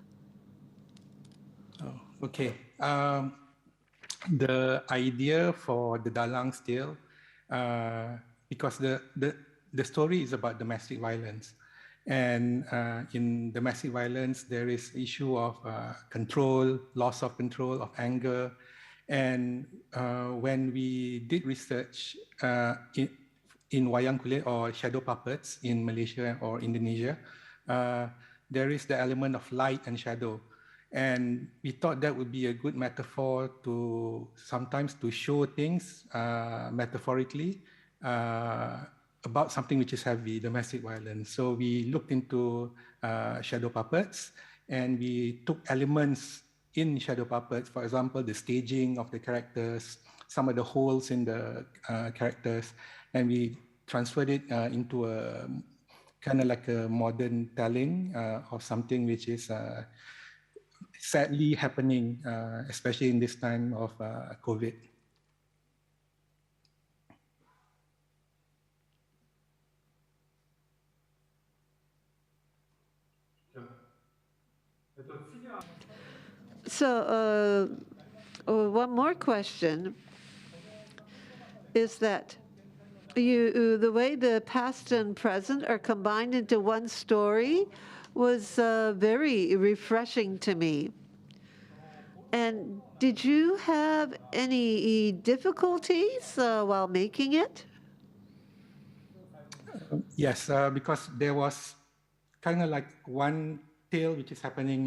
Oh, okay. The idea for the Dalang's Tale, because the story is about domestic violence. And in domestic violence, there is issue of control, loss of control, of anger. And when we did research in wayang kulit or shadow puppets in Malaysia or Indonesia, there is the element of light and shadow. And we thought that would be a good metaphor to sometimes to show things metaphorically about something which is heavy, domestic violence. So we looked into shadow puppets, and we took elements in shadow puppets, for example, the staging of the characters, some of the holes in the characters, and we transferred it into a kind of like a modern telling of something which is sadly happening, especially in this time of COVID. So one more question is that the way the past and present are combined into one story was very refreshing to me. And did you have any difficulties while making it? Yes, because there was kind of like one tale which is happening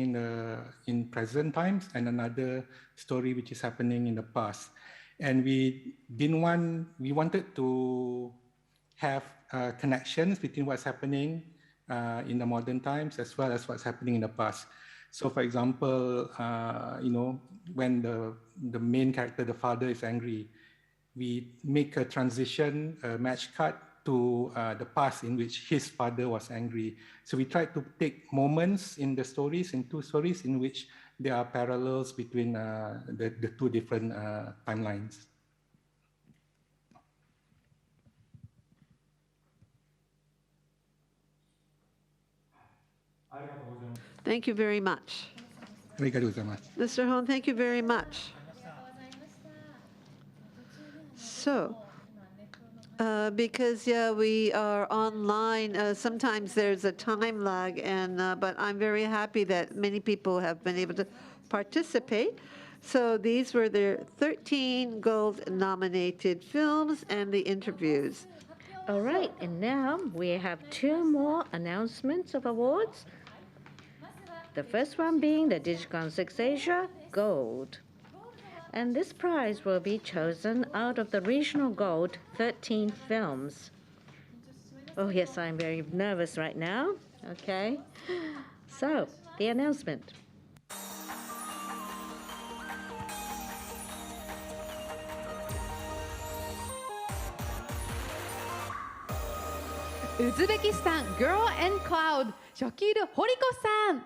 in present times and another story which is happening in the past. And we wanted to have connections between what's happening in the modern times as well as what's happening in the past. So for example, when the main character, the father, is angry, we make a transition, a match cut to the past in which his father was angry. So we tried to take moments in the stories, in two stories, in which there are parallels between the two different timelines. Thank you very much. Mr. Hon, thank you very much. So, because we are online, sometimes there's a time lag, but I'm very happy that many people have been able to participate. So these were the 13 gold-nominated films and the interviews. All right, and now we have 2 more announcements of awards. The first one being the DigiCon6 Asia Gold. And this prize will be chosen out of the regional gold 13 films. Oh yes, I'm very nervous right now. Okay. So, the announcement. Uzbekistan Girl and Cloud, Shokiru Horiko-san.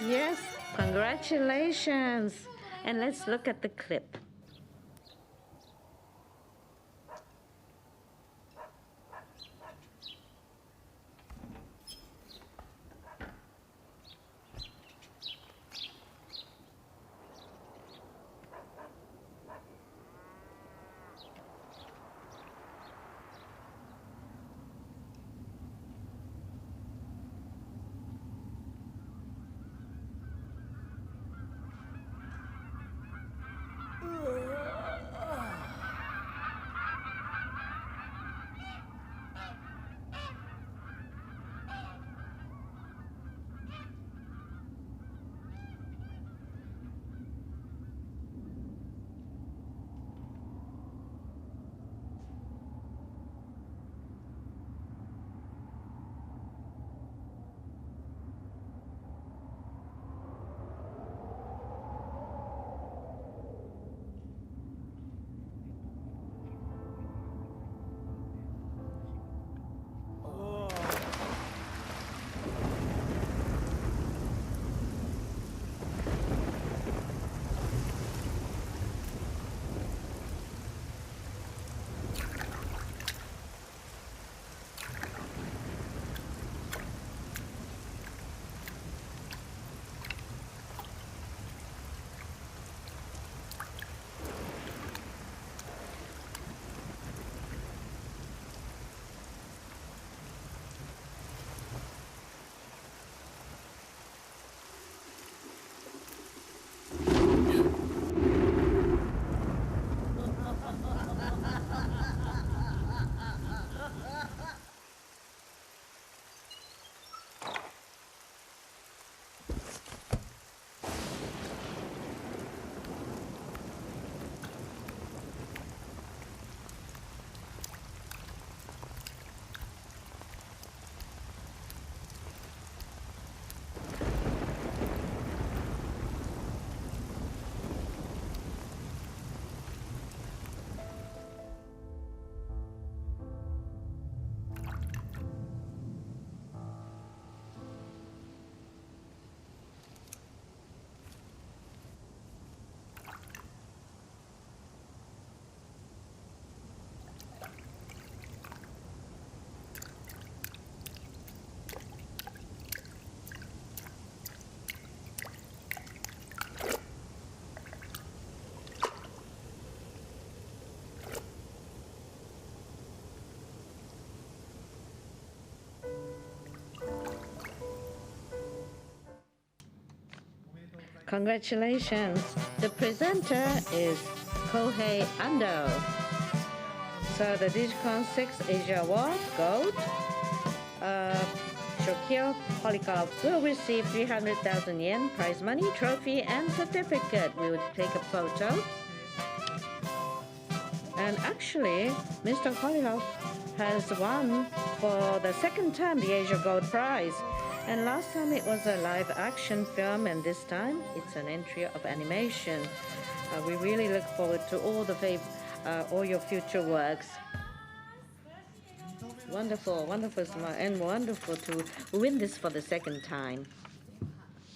Yes, Congratulations. And let's look at the clip. Congratulations. The presenter is Kohei Ando. So the DigiCon6 Asia Award Gold, Shokio Polikov will receive 300,000 yen prize money, trophy, and certificate. We would take a photo. And actually, Mr. Polikov has won for the second time the Asia Gold Prize. And last time it was a live action film, and this time it's an entry of animation. We really look forward to all your future works. Wonderful, wonderful, and wonderful to win this for the second time.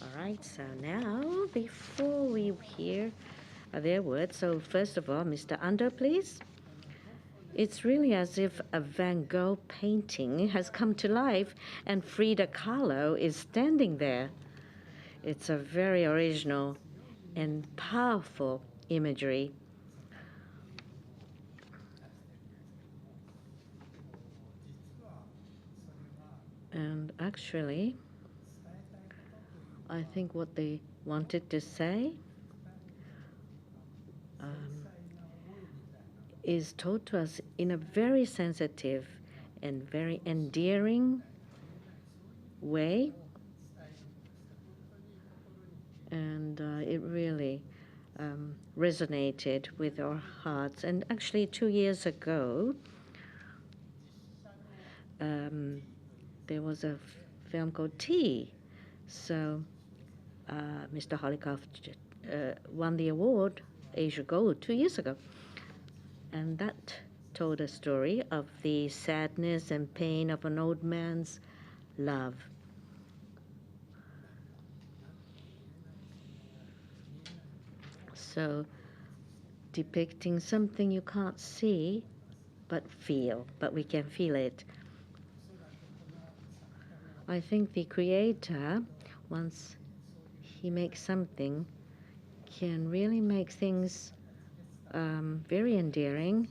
All right, so now before we hear their words, so first of all, Mr. Ando, please. It's really as if a Van Gogh painting has come to life and Frida Kahlo is standing there. It's a very original and powerful imagery. And actually, I think what they wanted to say is told to us in a very sensitive and very endearing way. And it really resonated with our hearts. And actually 2 years ago, there was a film called Tea. So Mr. Polikov won the award, Asia Gold, 2 years ago. And that told a story of the sadness and pain of an old man's love. So depicting something you can't see but feel, but we can feel it. I think the creator, once he makes something, can really make things very endearing.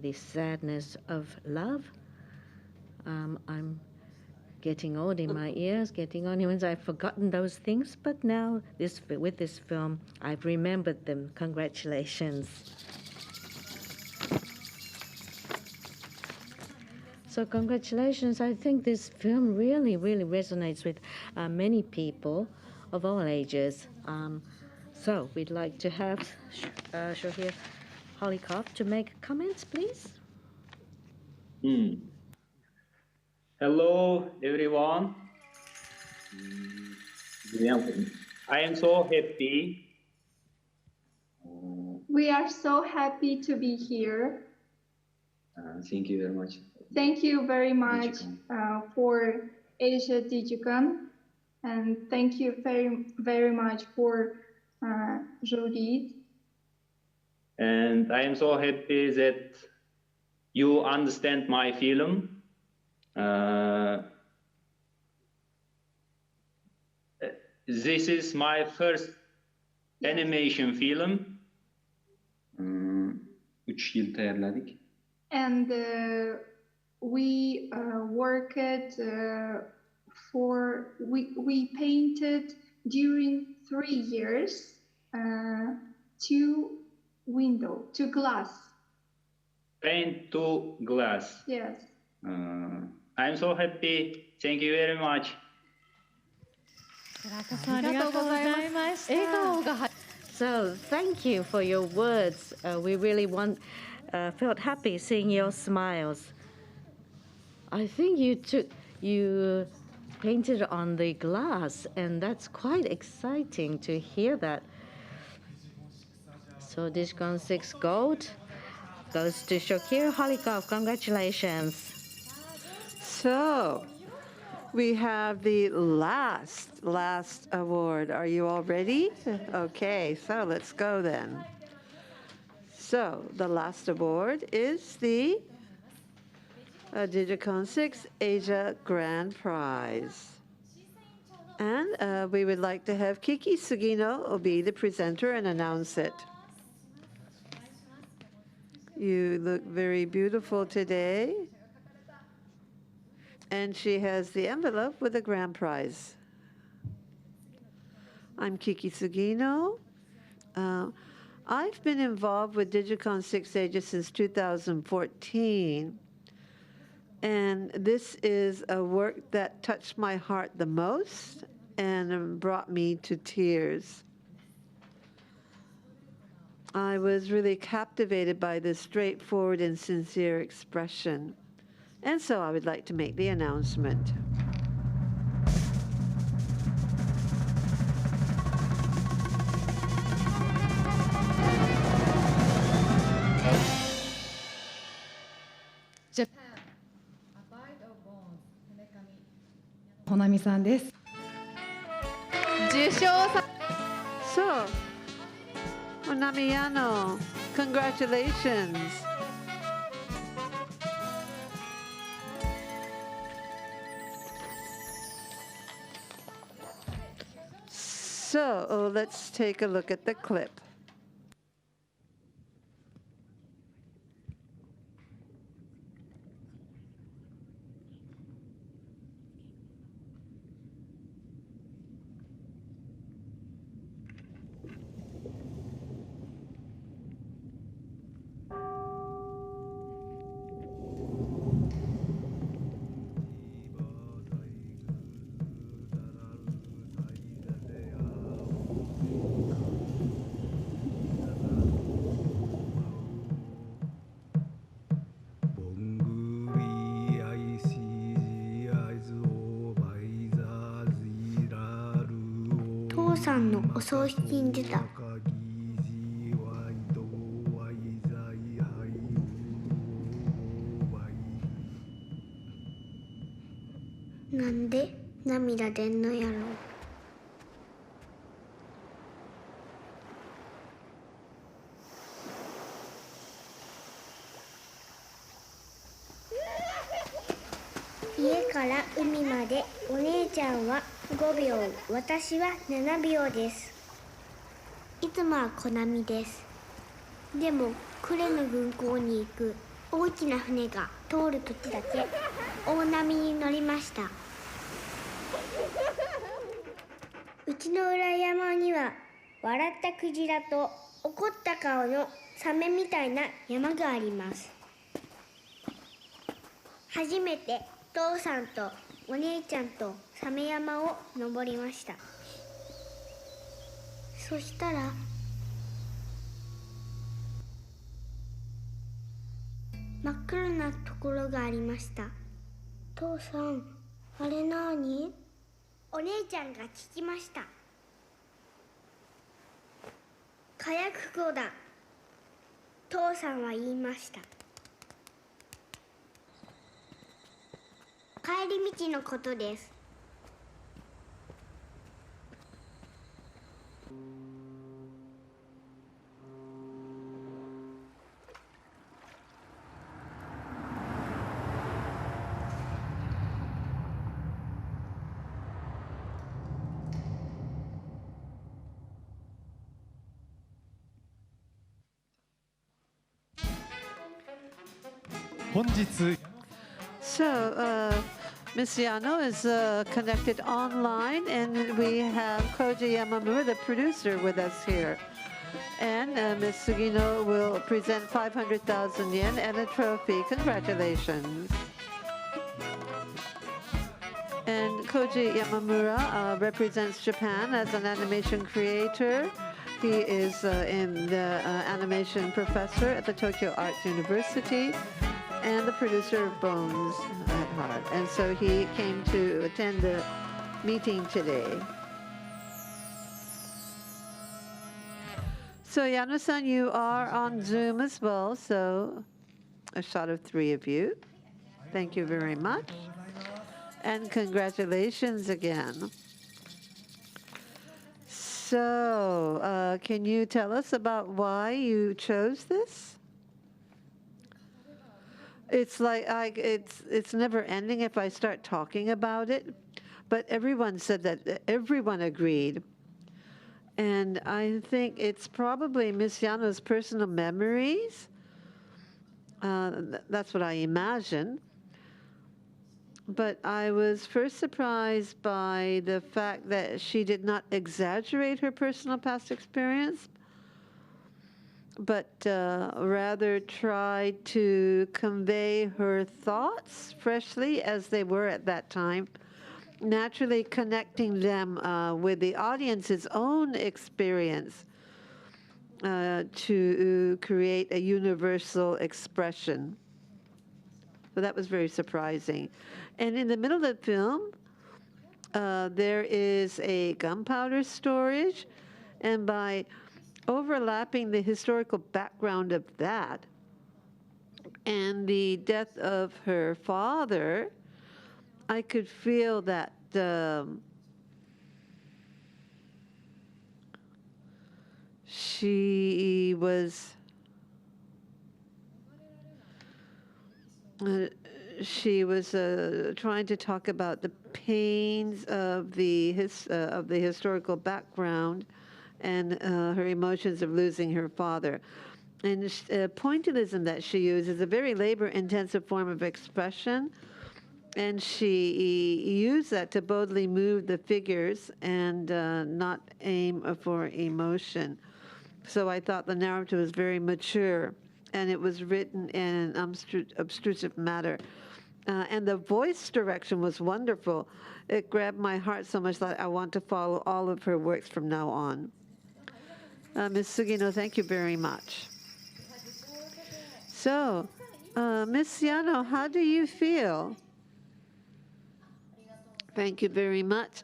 The sadness of love. I'm getting old in my ears, getting on when I've forgotten those things, but now with this film, I've remembered them. Congratulations. So congratulations. I think this film really, really resonates with many people of all ages. So we'd like to have Shohir Holikov to make comments, please. Hello, everyone. I am so happy. We are so happy to be here. Thank you very much. Thank you very much for Asia Digicon, and thank you very, very much for Judith. And I am so happy that you understand my film. This is my first animation film. 3 yıl tayarladık. And we worked we painted during 3 years to glass. Paint to glass. Yes. I'm so happy. Thank you very much. So thank you for your words. We really felt happy seeing your smiles. I think you painted on the glass, and that's quite exciting to hear that. So DigiCon6 Gold goes to Shohir Holikov. Congratulations. So we have the last award. Are you all ready? Okay, so let's go then. So the last award is the DigiCon6 Asia Grand Prize. And we would like to have Kiki Sugino be the presenter and announce it. You look very beautiful today. And she has the envelope with the grand prize. I'm Kiki Sugino. I've been involved with DigiCon6 Asia since 2014. And this is a work that touched my heart the most and brought me to tears. I was really captivated by this straightforward and sincere expression. And so I would like to make the announcement. So, Honami Yano, congratulations. So let's take a look at the clip.なんで涙出んのやろ。海までお姉ちゃんは5秒、私は7秒です。いつもは小波です。でも呉の軍港に行く大きな船が通る時だけ大波に乗りました。うちの裏山には笑ったクジラと怒った顔のサメみたいな山があります。初めて父さんとお姉ちゃんとサメ山を登りました。そしたら真っ暗なところがありました。父さん、あれ何？お姉ちゃんが聞きました。火薬庫だ。父さんは言いました。帰り道のことです。本日 So, Ms. Yano is connected online, and we have Koji Yamamura, the producer, with us here. And Ms. Sugino will present 500,000 yen and a trophy. Congratulations. And Koji Yamamura represents Japan as an animation creator. He is in the animation professor at the Tokyo Arts University and the producer of Bones at Heart. And so he came to attend the meeting today. So Yano-san, you are on Zoom as well, so a shot of 3 of you. Thank you very much. And congratulations again. So, can you tell us about why you chose this? It's like it's never ending if I start talking about it, but everyone said that everyone agreed. And I think it's probably Miss Yano's personal memories. That's what I imagine. But I was first surprised by the fact that she did not exaggerate her personal past experience, but rather tried to convey her thoughts freshly as they were at that time, naturally connecting them with the audience's own experience to create a universal expression. So that was very surprising. And in the middle of the film, there is a gunpowder storage, and by overlapping the historical background of that and the death of her father, I could feel that she was trying to talk about the pains of the historical background and her emotions of losing her father. And pointillism that she used is a very labor-intensive form of expression, and she used that to boldly move the figures and not aim for emotion. So I thought the narrative was very mature, and it was written in an obtrusive manner. And the voice direction was wonderful. It grabbed my heart so much that I want to follow all of her works from now on. Ms. Sugino, thank you very much. So, Ms. Yano, how do you feel? Thank you very much.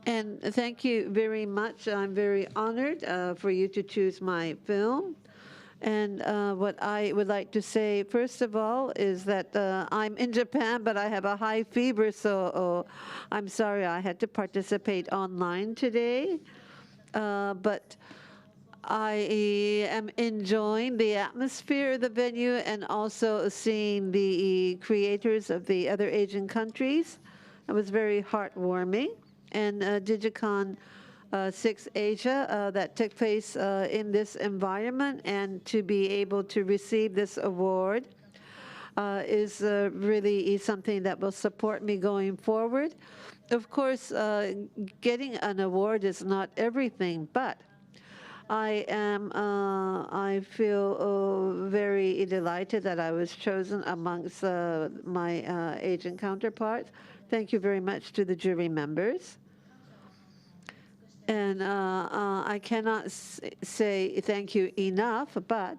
And thank you very much. I'm very honored for you to choose my film. And what I would like to say, first of all, is that I'm in Japan, but I have a high fever, so I'm sorry I had to participate online today. But I am enjoying the atmosphere of the venue and also seeing the creators of the other Asian countries It was very heartwarming. And DigiCon6 Asia that took place in this environment, and to be able to receive this award is really something that will support me going forward. Of course, getting an award is not everything, but I feel very delighted that I was chosen amongst my Asian counterparts. Thank you very much to the jury members. And I cannot say thank you enough, but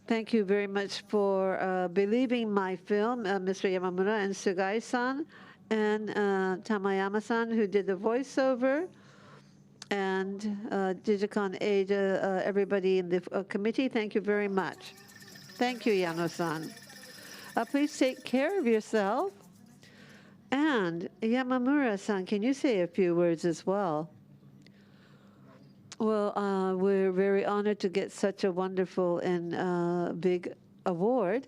thank you very much for believing my film, Mr. Yamamura and Sugai-san, and Tamayama-san, who did the voiceover, and Digicon Asia, everybody in the committee. Thank you very much. Thank you, Yano-san. Please take care of yourself. And Yamamura-san, can you say a few words as well? Well, we're very honored to get such a wonderful and big award.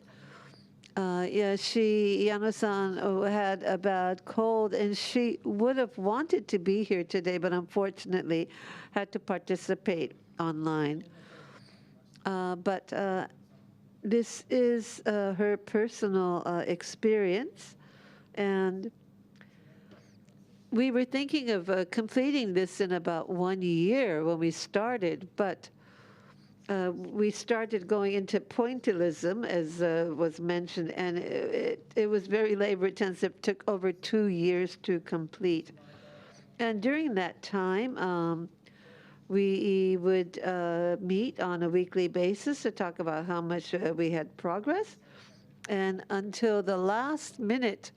Yeah, Yano-san had a bad cold, and she would have wanted to be here today, but unfortunately had to participate online. But this is her personal experience, and we were thinking of completing this in about 1 year when we started, but we started going into pointillism, as was mentioned, and it was very labor-intensive. It took over 2 years to complete. And during that time, we would meet on a weekly basis to talk about how much we had progress. And until the last minute,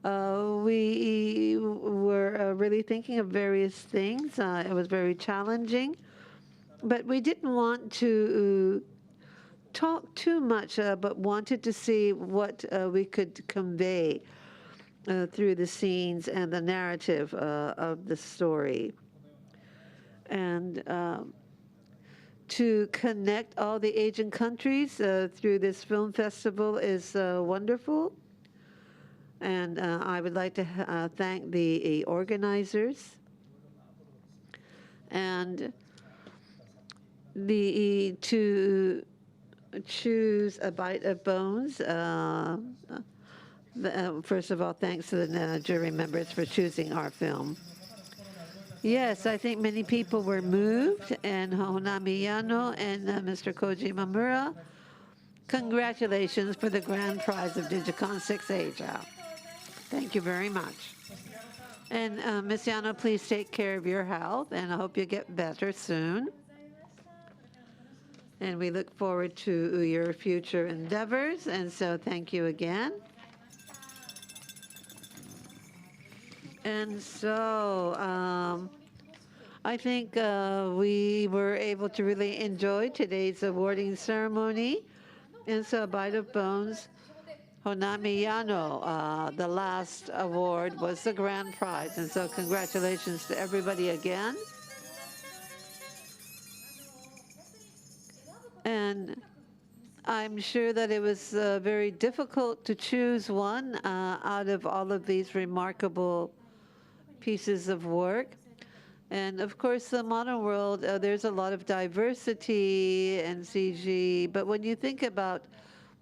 we were really thinking of various things. It was very challenging. But we didn't want to talk too much, but wanted to see what we could convey through the scenes and the narrative of the story. And to connect all the Asian countries through this film festival is wonderful. And I would like to thank the organizers. And to choose A Bite of Bones. First of all, thanks to the jury members for choosing our film. Yes, I think many people were moved, and Honami Yano and Mr. Koji Mamura, congratulations for the grand prize of Digicon6 Asia. Thank you very much. And Ms. Yano, please take care of your health, and I hope you get better soon. And we look forward to your future endeavors. And so thank you again. And so I think we were able to really enjoy today's awarding ceremony. And so A Bite of Bones, Honami Yano, the last award was the grand prize. And so congratulations to everybody again. And I'm sure that it was very difficult to choose one out of all of these remarkable pieces of work. And of course, the modern world, there's a lot of diversity and CG, but when you think about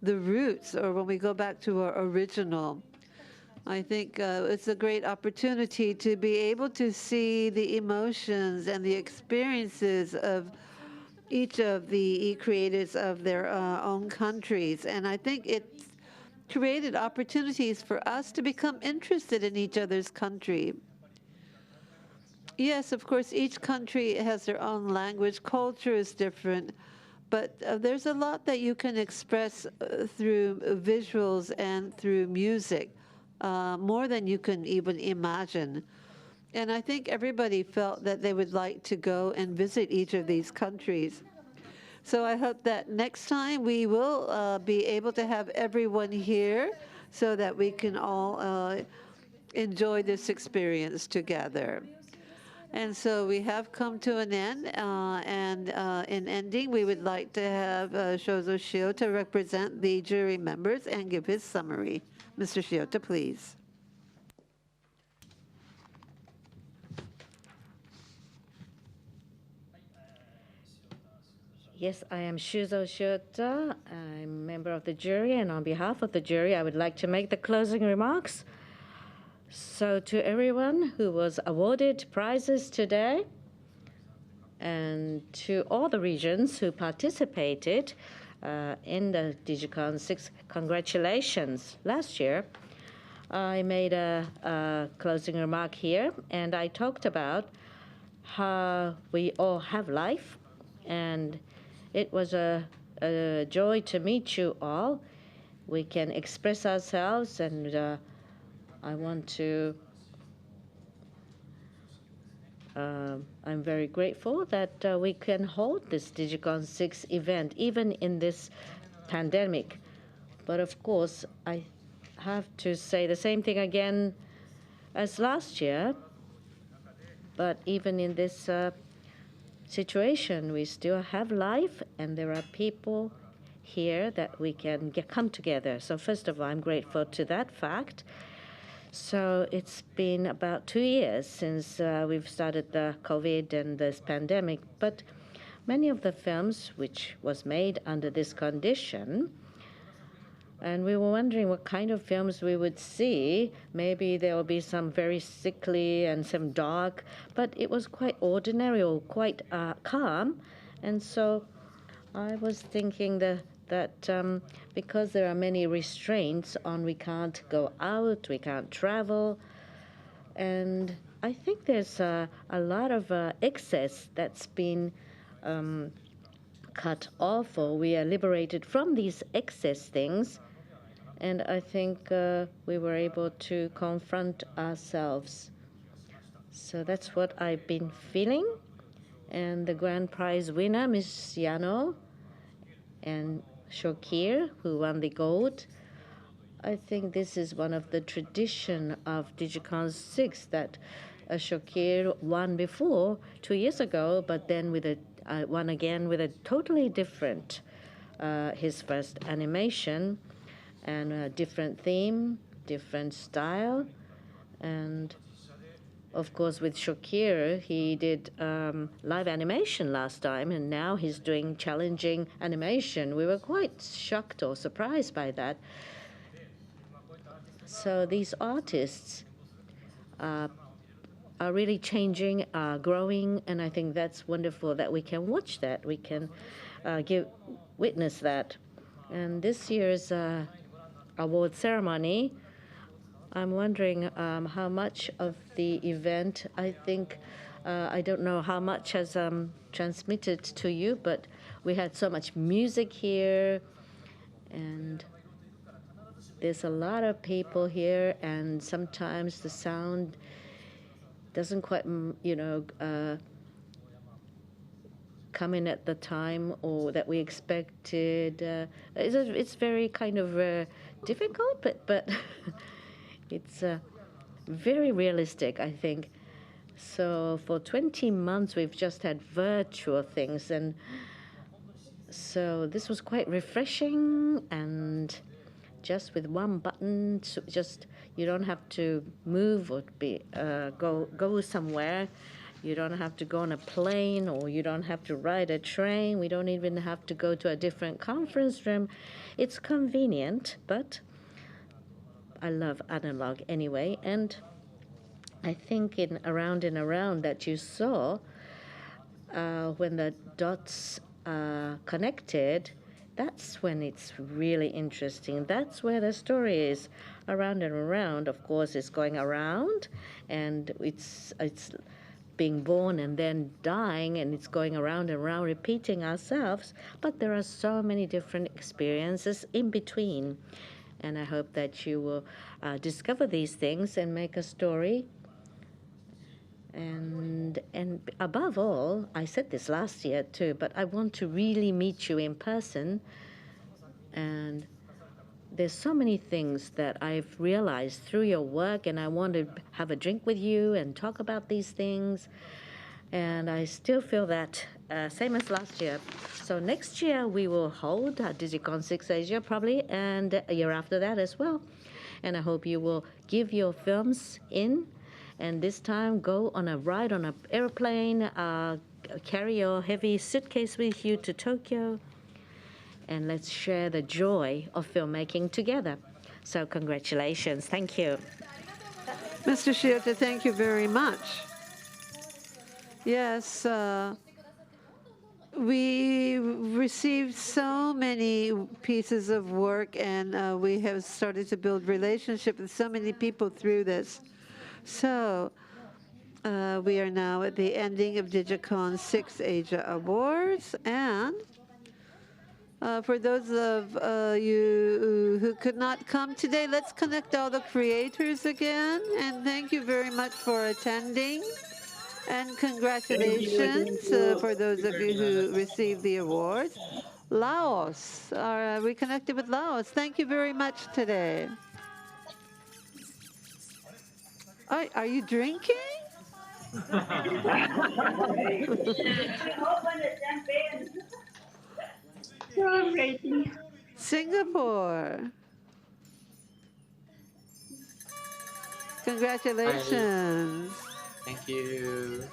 the roots, or when we go back to our original, I think it's a great opportunity to be able to see the emotions and the experiences of each of the creators of their own countries. And I think it's created opportunities for us to become interested in each other's country. Yes, of course, each country has their own language, culture is different, but there's a lot that you can express through visuals and through music, more than you can even imagine. And I think everybody felt that they would like to go and visit each of these countries. So I hope that next time we will be able to have everyone here so that we can all enjoy this experience together. And so we have come to an end, and in ending, we would like to have Shozo Shiota represent the jury members and give his summary. Mr. Shiota, please. Yes, I am Shuzo Shota. I'm a member of the jury, and on behalf of the jury, I would like to make the closing remarks. So to everyone who was awarded prizes today, and to all the regions who participated in the DigiCon6, congratulations. Last year, I made a closing remark here, and I talked about how we all have life, and it was a joy to meet you all. We can express ourselves, and I want to I'm very grateful that we can hold this DigiCon6 event, even in this pandemic. But of course, I have to say the same thing again as last year. But even in this situation, we still have life, and there are people here that we can come together. So first of all, I'm grateful to that fact. So it's been about 2 years since we've started the COVID and this pandemic, but many of the films which was made under this condition, and we were wondering what kind of films we would see. Maybe there will be some very sickly and some dark, but it was quite ordinary or quite calm. And so I was thinking that because there are many restraints on we can't go out, we can't travel, and I think there's a lot of excess that's been cut off, or we are liberated from these excess things, and I think we were able to confront ourselves. So that's what I've been feeling. And the grand prize winner, Ms. Yano, and Shokir, who won the gold. I think this is one of the tradition of DigiCon6 that Shokir won before 2 years ago, but then with won again with a totally different, his first animation, and a different theme, different style, and of course, with Shokir, he did live animation last time, and now he's doing challenging animation. We were quite shocked or surprised by that. So these artists are really changing, growing, and I think that's wonderful that we can watch that. We can witness that. And this year's award ceremony, I'm wondering how much of the event, I think, I don't know how much has transmitted to you, but we had so much music here, and there's a lot of people here, and sometimes the sound doesn't quite, come in at the time or that we expected. It's very kind of difficult, but it's very realistic, I think. So for 20 months, we've just had virtual things, and so this was quite refreshing, and just with one button, just you don't have to move or go somewhere. You don't have to go on a plane, or you don't have to ride a train. We don't even have to go to a different conference room. It's convenient, but I love analog anyway. And I think in Around and Around that you saw, when the dots are connected, that's when it's really interesting. That's where the story is. Around and Around, of course, is going around, and it's being born and then dying, and it's going around and around, repeating ourselves. But there are so many different experiences in between. And I hope that you will discover these things and make a story. And above all, I said this last year too, but I want to really meet you in person. And there's so many things that I've realized through your work, and I want to have a drink with you and talk about these things. And I still feel that same as last year. So next year we will hold DigiCon6 Asia probably, and a year after that as well. And I hope you will give your films in, and this time go on a ride on an airplane, carry your heavy suitcase with you to Tokyo, and let's share the joy of filmmaking together. So congratulations. Thank you. Mr. Shiota, thank you very much. Yes, we received so many pieces of work, and we have started to build relationship with so many people through this. So we are now at the ending of DigiCon6 Asia Awards, and for those of you who could not come today, let's connect all the creators again, and thank you very much for attending. And congratulations for those of you who received the awards. Laos, are we connected with Laos? Thank you very much today. Are you drinking? Singapore. Congratulations. Thank you.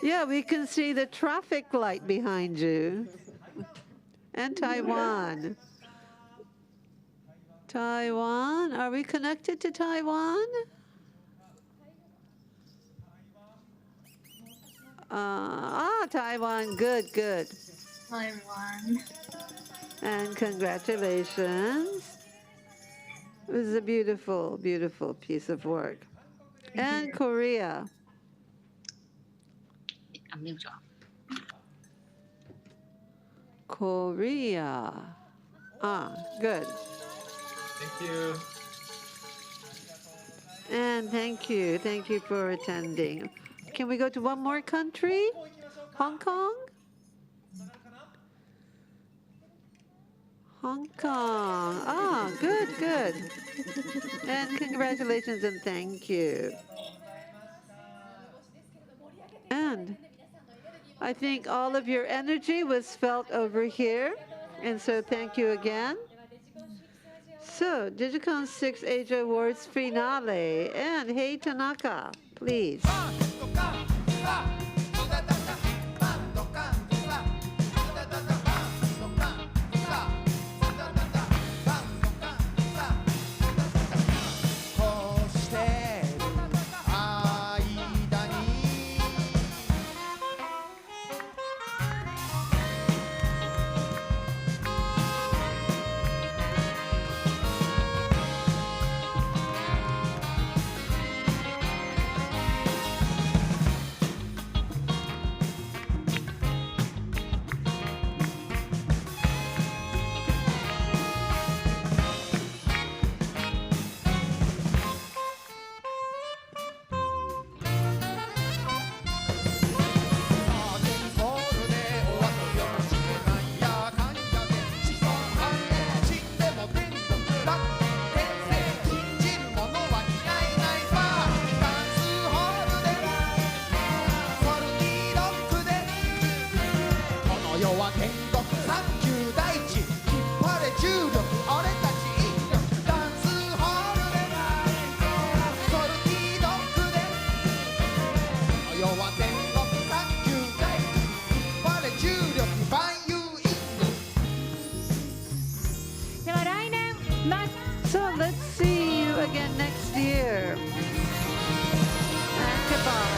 Yeah, we can see the traffic light behind you. And Taiwan. Taiwan, are we connected to Taiwan? Taiwan, good, good. Taiwan. And congratulations. It was a beautiful, beautiful piece of work. And Korea. Korea. Good. Thank you. And thank you for attending. Can we go to one more country? Hong Kong? Hong Kong. Good, good. And congratulations and thank you. And I think all of your energy was felt over here. And so thank you again. So, DigiCon6 Asia Awards finale. And Hei Tanaka, please. So let's see you again next year. And goodbye.